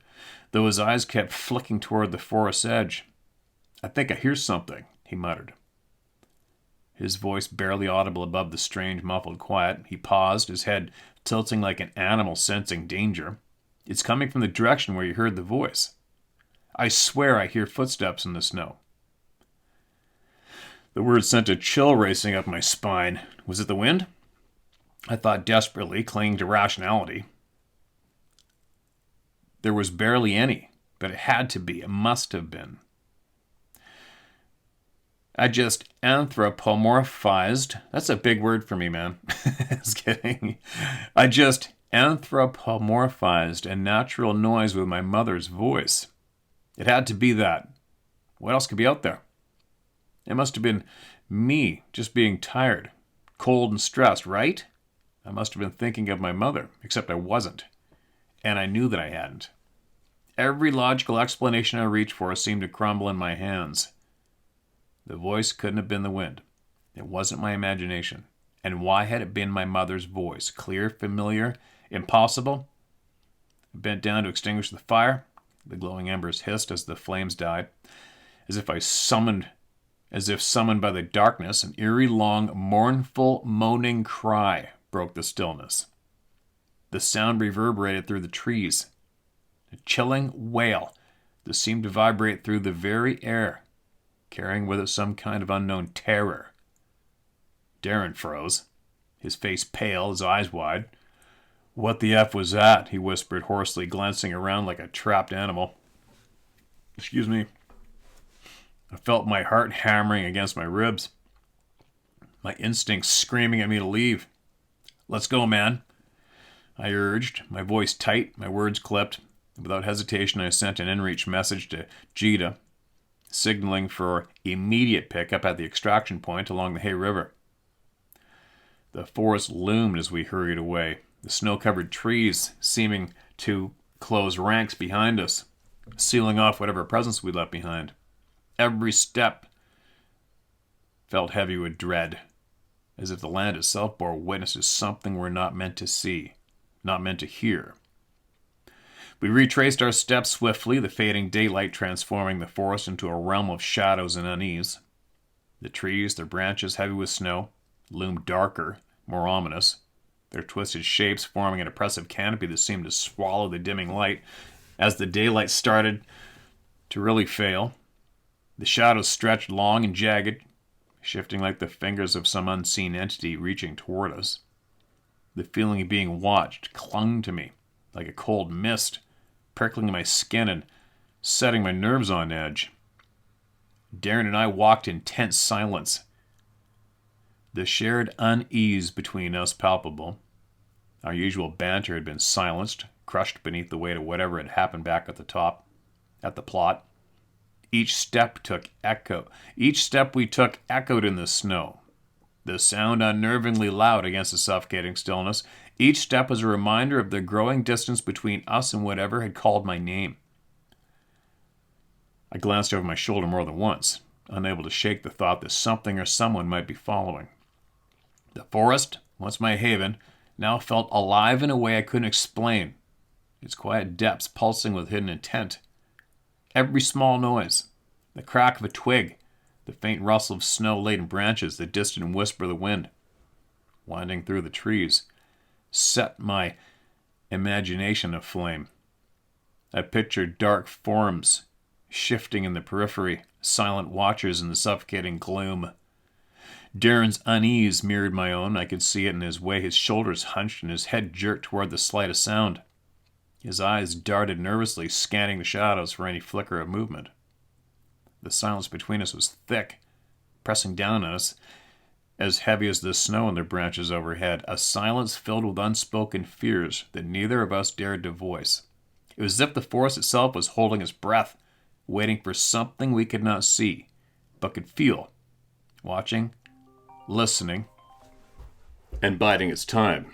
though his eyes kept flicking toward the forest's edge. "I think I hear something," he muttered. his voice barely audible above the strange, muffled quiet. He paused, his head tilting like an animal sensing danger. It's coming from the direction where you heard the voice. I swear I hear footsteps in the snow. The word sent a chill racing up my spine. Was it the wind? I thought desperately, clinging to rationality. There was barely any, but it had to be. It must have been. I just anthropomorphized. That's a big word for me, man. Just kidding. I just anthropomorphized a natural noise with my mother's voice. It had to be that. What else could be out there? It must have been me just being tired, cold and stressed, right? I must have been thinking of my mother, except I wasn't. And I knew that I hadn't. Every logical explanation I reached for seemed to crumble in my hands. The voice couldn't have been the wind. It wasn't my imagination. And why had it been my mother's voice? Clear, familiar, impossible? I bent down to extinguish the fire. The glowing embers hissed as the flames died. As if summoned by the darkness, an eerie, long, mournful, moaning cry broke the stillness. The sound reverberated through the trees. A chilling wail that seemed to vibrate through the very air, carrying with it some kind of unknown terror. Darren froze, his face pale, his eyes wide. "What the F was that?" he whispered hoarsely, glancing around like a trapped animal. Excuse me. I felt my heart hammering against my ribs, my instincts screaming at me to leave. "Let's go, man," I urged, my voice tight, my words clipped. Without hesitation, I sent an in-reach message to Jita, signaling for immediate pickup at the extraction point along the Hay River. The forest loomed as we hurried away, the snow-covered trees seeming to close ranks behind us, sealing off whatever presence we left behind. Every step felt heavy with dread, as if the land itself bore witness to something we're not meant to see, not meant to hear. We retraced our steps swiftly, the fading daylight transforming the forest into a realm of shadows and unease. The trees, their branches heavy with snow, loomed darker, more ominous, their twisted shapes forming an oppressive canopy that seemed to swallow the dimming light as the daylight started to really fail. The shadows stretched long and jagged, shifting like the fingers of some unseen entity reaching toward us. The feeling of being watched clung to me like a cold mist, prickling my skin and setting my nerves on edge. Darren and I walked in tense silence, the shared unease between us palpable. Our usual banter had been silenced, crushed beneath the weight of whatever had happened back at the top, at the plot. Each step we took echoed in the snow, the sound unnervingly loud against the suffocating stillness. Each step was a reminder of the growing distance between us and whatever had called my name. I glanced over my shoulder more than once, unable to shake the thought that something or someone might be following. The forest, once my haven, now felt alive in a way I couldn't explain, its quiet depths pulsing with hidden intent. Every small noise, the crack of a twig, the faint rustle of snow-laden branches, the distant whisper of the wind, winding through the trees, set my imagination aflame. I pictured dark forms shifting in the periphery, silent watchers in the suffocating gloom. Darren's unease mirrored my own. I could see it in his way, his shoulders hunched and his head jerked toward the slightest sound. His eyes darted nervously, scanning the shadows for any flicker of movement. The silence between us was thick, pressing down on us, as heavy as the snow in the branches overhead, a silence filled with unspoken fears that neither of us dared to voice. It was as if the forest itself was holding its breath, waiting for something we could not see, but could feel, watching, listening, and biding its time.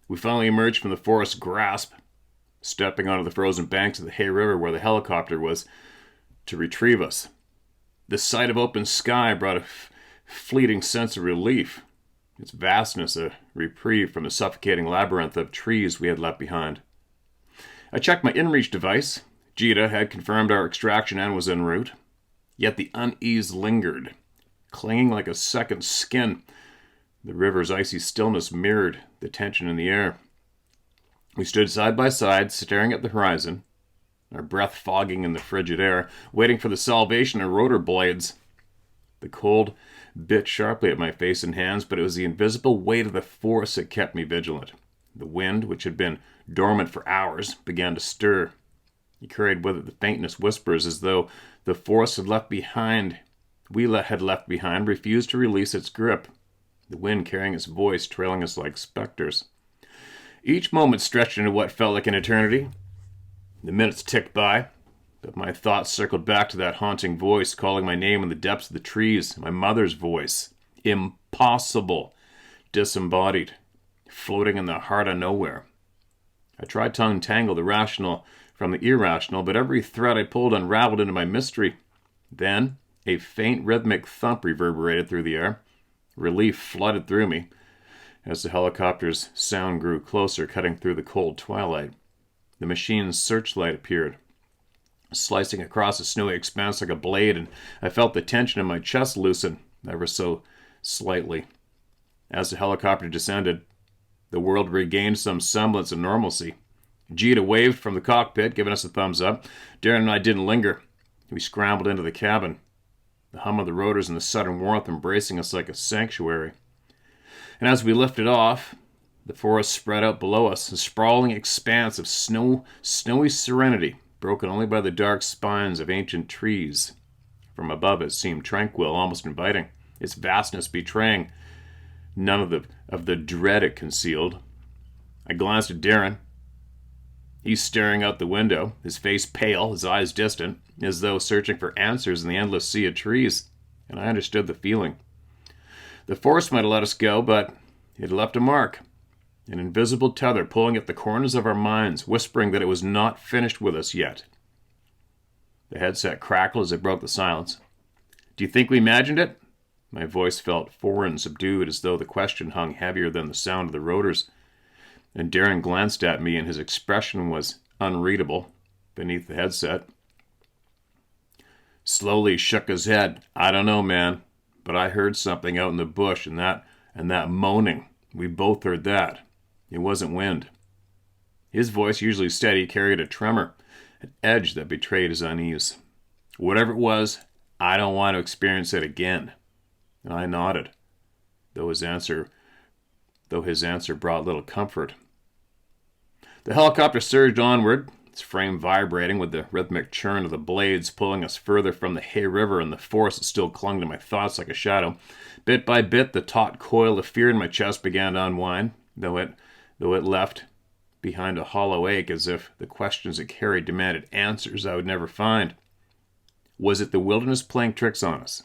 We finally emerged from the forest's grasp, stepping onto the frozen banks of the Hay River where the helicopter was to retrieve us. The sight of open sky brought a fleeting sense of relief, its vastness a reprieve from the suffocating labyrinth of trees we had left behind. I checked my inReach device. Jita had confirmed our extraction and was en route. Yet the unease lingered, clinging like a second skin. The river's icy stillness mirrored the tension in the air. We stood side by side, staring at the horizon, our breath fogging in the frigid air, waiting for the salvation of rotor blades. The cold bit sharply at my face and hands, but it was the invisible weight of the force that kept me vigilant. The wind, which had been dormant for hours, began to stir. It carried with it the faintness whispers, as though the force had left behind, refused to release its grip. The wind carrying its voice, trailing us like specters. Each moment stretched into what felt like an eternity. The minutes ticked by, but my thoughts circled back to that haunting voice calling my name in the depths of the trees, my mother's voice. Impossible. Disembodied. Floating in the heart of nowhere. I tried to untangle the rational from the irrational, but every thread I pulled unraveled into my mystery. Then, a faint rhythmic thump reverberated through the air. Relief flooded through me as the helicopter's sound grew closer, cutting through the cold twilight. The machine's searchlight appeared, slicing across a snowy expanse like a blade, and I felt the tension in my chest loosen, ever so slightly. As the helicopter descended, the world regained some semblance of normalcy. Gita waved from the cockpit, giving us a thumbs up. Darren and I didn't linger. We scrambled into the cabin, the hum of the rotors and the sudden warmth embracing us like a sanctuary. And as we lifted off, the forest spread out below us, a sprawling expanse of snowy serenity, broken only by the dark spines of ancient trees. From above it seemed tranquil, almost inviting, its vastness betraying none of the dread it concealed. I glanced at Darren. He's staring out the window, his face pale, his eyes distant, as though searching for answers in the endless sea of trees, and I understood the feeling. The force might have let us go, but it had left a mark, an invisible tether pulling at the corners of our minds, whispering that it was not finished with us yet. The headset crackled as it broke the silence. Do you think we imagined it? My voice felt foreign, subdued, as though the question hung heavier than the sound of the rotors. And Darren glanced at me, and his expression was unreadable beneath the headset. Slowly shook his head. I don't know, man, but I heard something out in the bush, and that moaning. We both heard that. It wasn't wind. His voice, usually steady, carried a tremor, an edge that betrayed his unease. Whatever it was, I don't want to experience it again. And I nodded, though his answer brought little comfort. The helicopter surged onward, its frame vibrating with the rhythmic churn of the blades, pulling us further from the Hay River and the force that still clung to my thoughts like a shadow. Bit by bit, the taut coil of fear in my chest began to unwind, though it left behind a hollow ache, as if the questions it carried demanded answers I would never find. Was it the wilderness playing tricks on us?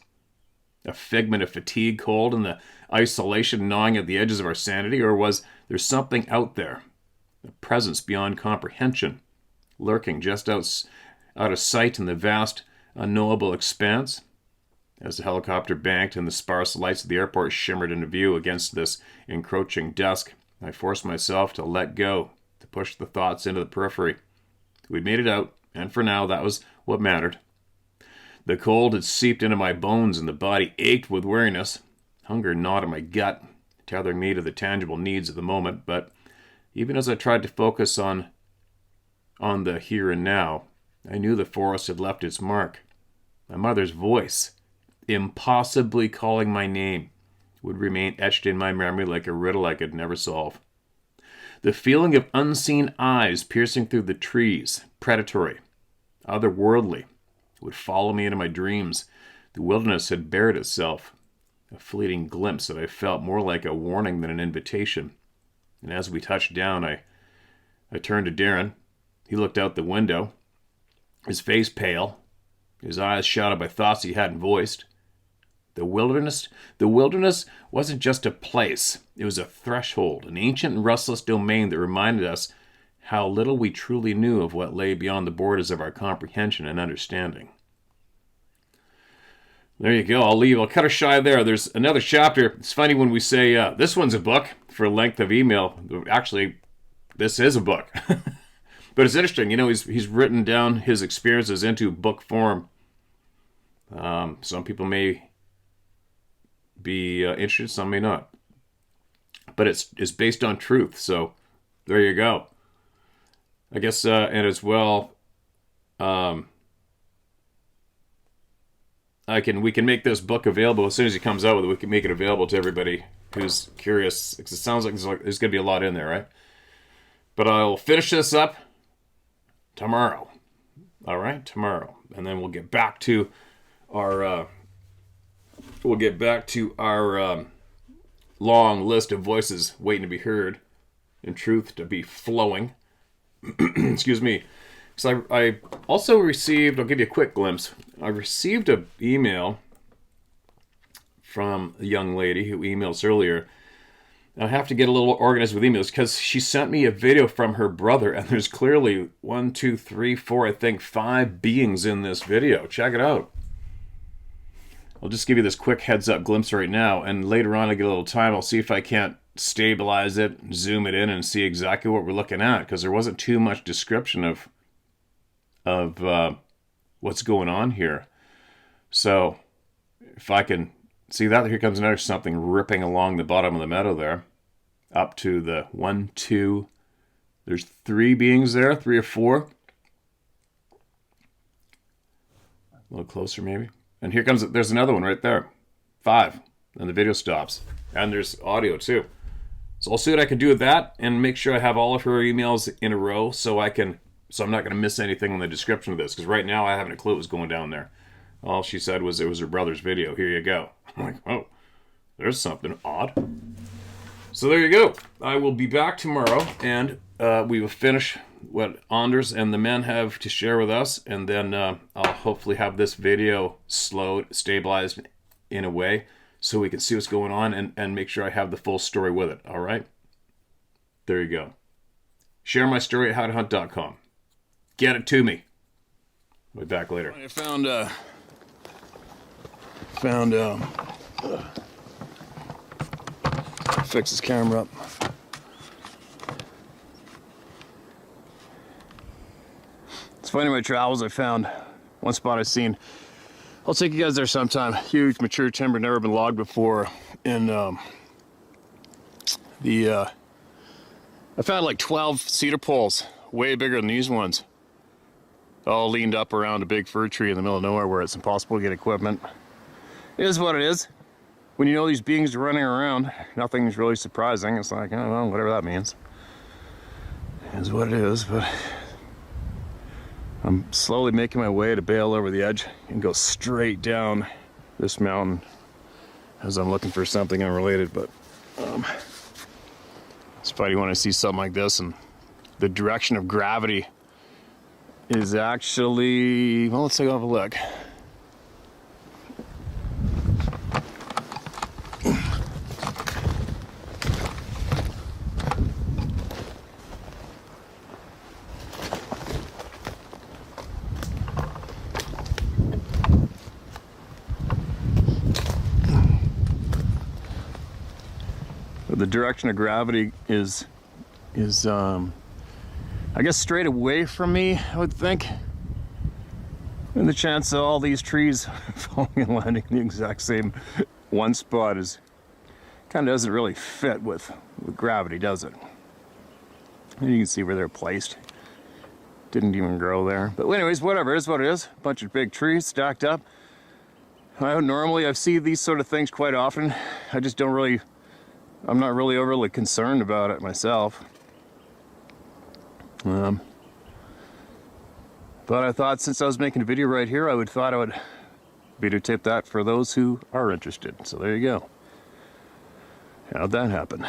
A figment of fatigue, cold, and the isolation gnawing at the edges of our sanity? Or was there something out there, a presence beyond comprehension, lurking just out of sight in the vast, unknowable expanse? As the helicopter banked and the sparse lights of the airport shimmered into view against this encroaching dusk, I forced myself to let go, to push the thoughts into the periphery. We'd made it out, and for now that was what mattered. The cold had seeped into my bones, and the body ached with weariness. Hunger gnawed at my gut, tethering me to the tangible needs of the moment. But even as I tried to focus on the here and now, I knew the forest had left its mark. My mother's voice, impossibly calling my name, would remain etched in my memory like a riddle I could never solve. The feeling of unseen eyes piercing through the trees, predatory, otherworldly, would follow me into my dreams. The wilderness had bared itself, a fleeting glimpse that I felt more like a warning than an invitation. And as we touched down, I turned to Darren. He looked out the window, his face pale, his eyes shadowed by thoughts he hadn't voiced. The wilderness wasn't just a place. It was a threshold, an ancient and restless domain that reminded us how little we truly knew of what lay beyond the borders of our comprehension and understanding. There you go. I'll cut her shy there. There's another chapter. It's funny when we say this one's a book for length of email. Actually, this is a book. But it's interesting. You know, he's written down his experiences into book form. Some people may be interested, some may not. But it's based on truth, so there you go. I guess, and as well, we can make this book available as soon as he comes out with it. We can make it available to everybody who's curious, because it sounds like there's going to be a lot in there, right? But I'll finish this up tomorrow. All right, tomorrow, and then we'll get back to our long list of voices waiting to be heard, and truth to be flowing. Excuse me. So I also received, I'll give you a quick glimpse. I received an email from a young lady who emailed us earlier. I have to get a little organized with emails because she sent me a video from her brother, and there's clearly 1, 2, 3, 4, I think 5 beings in this video. Check it out. I'll just give you this quick heads up glimpse right now, and later on I get a little time. I'll see if I can't stabilize it, zoom it in, and see exactly what we're looking at, because there wasn't too much description of what's going on here. So if I can see that, here comes another something ripping along the bottom of the meadow there, up to the 1, 2. There's 3 beings there, 3 or 4. A little closer maybe. And here comes, there's another one right there. 5. And the video stops. And there's audio too. So I'll see what I can do with that and make sure I have all of her emails in a row so I'm not going to miss anything in the description of this, because right now I haven't a clue what's going down there. All she said was it was her brother's video. Here you go. I'm like, oh, there's something odd. So there you go. I will be back tomorrow, and we will finish what Anders and the men have to share with us, and then I'll hopefully have this video slowed, stabilized in a way so we can see what's going on and make sure I have the full story with it. All right? There you go. Share my story at howtohunt.com. Get it to me. We'll be back later. I found fix this camera up. It's funny, in my travels I found one spot I've seen. I'll take you guys there sometime. Huge mature timber, never been logged before. And I found like 12 cedar poles, way bigger than these ones, all leaned up around a big fir tree in the middle of nowhere where it's impossible to get equipment. It is what it is. When you know these beings are running around, nothing's really surprising. It's like, oh, well, whatever that means. It is what it is, but I'm slowly making my way to bail over the edge and go straight down this mountain as I'm looking for something unrelated. But it's funny when I see something like this, and the direction of gravity is actually, well, let's take a look. The direction of gravity is I guess straight away from me, I would think. And the chance of all these trees falling and landing in the exact same one spot is kind of doesn't really fit with gravity, does it? And you can see where they're placed. Didn't even grow there. But anyways, whatever, it is what it is. A bunch of big trees stacked up. Normally I see these sort of things quite often. I'm not really overly concerned about it myself. But I thought since I was making a video right here, I would videotape that for those who are interested. So there you go. How'd that happen?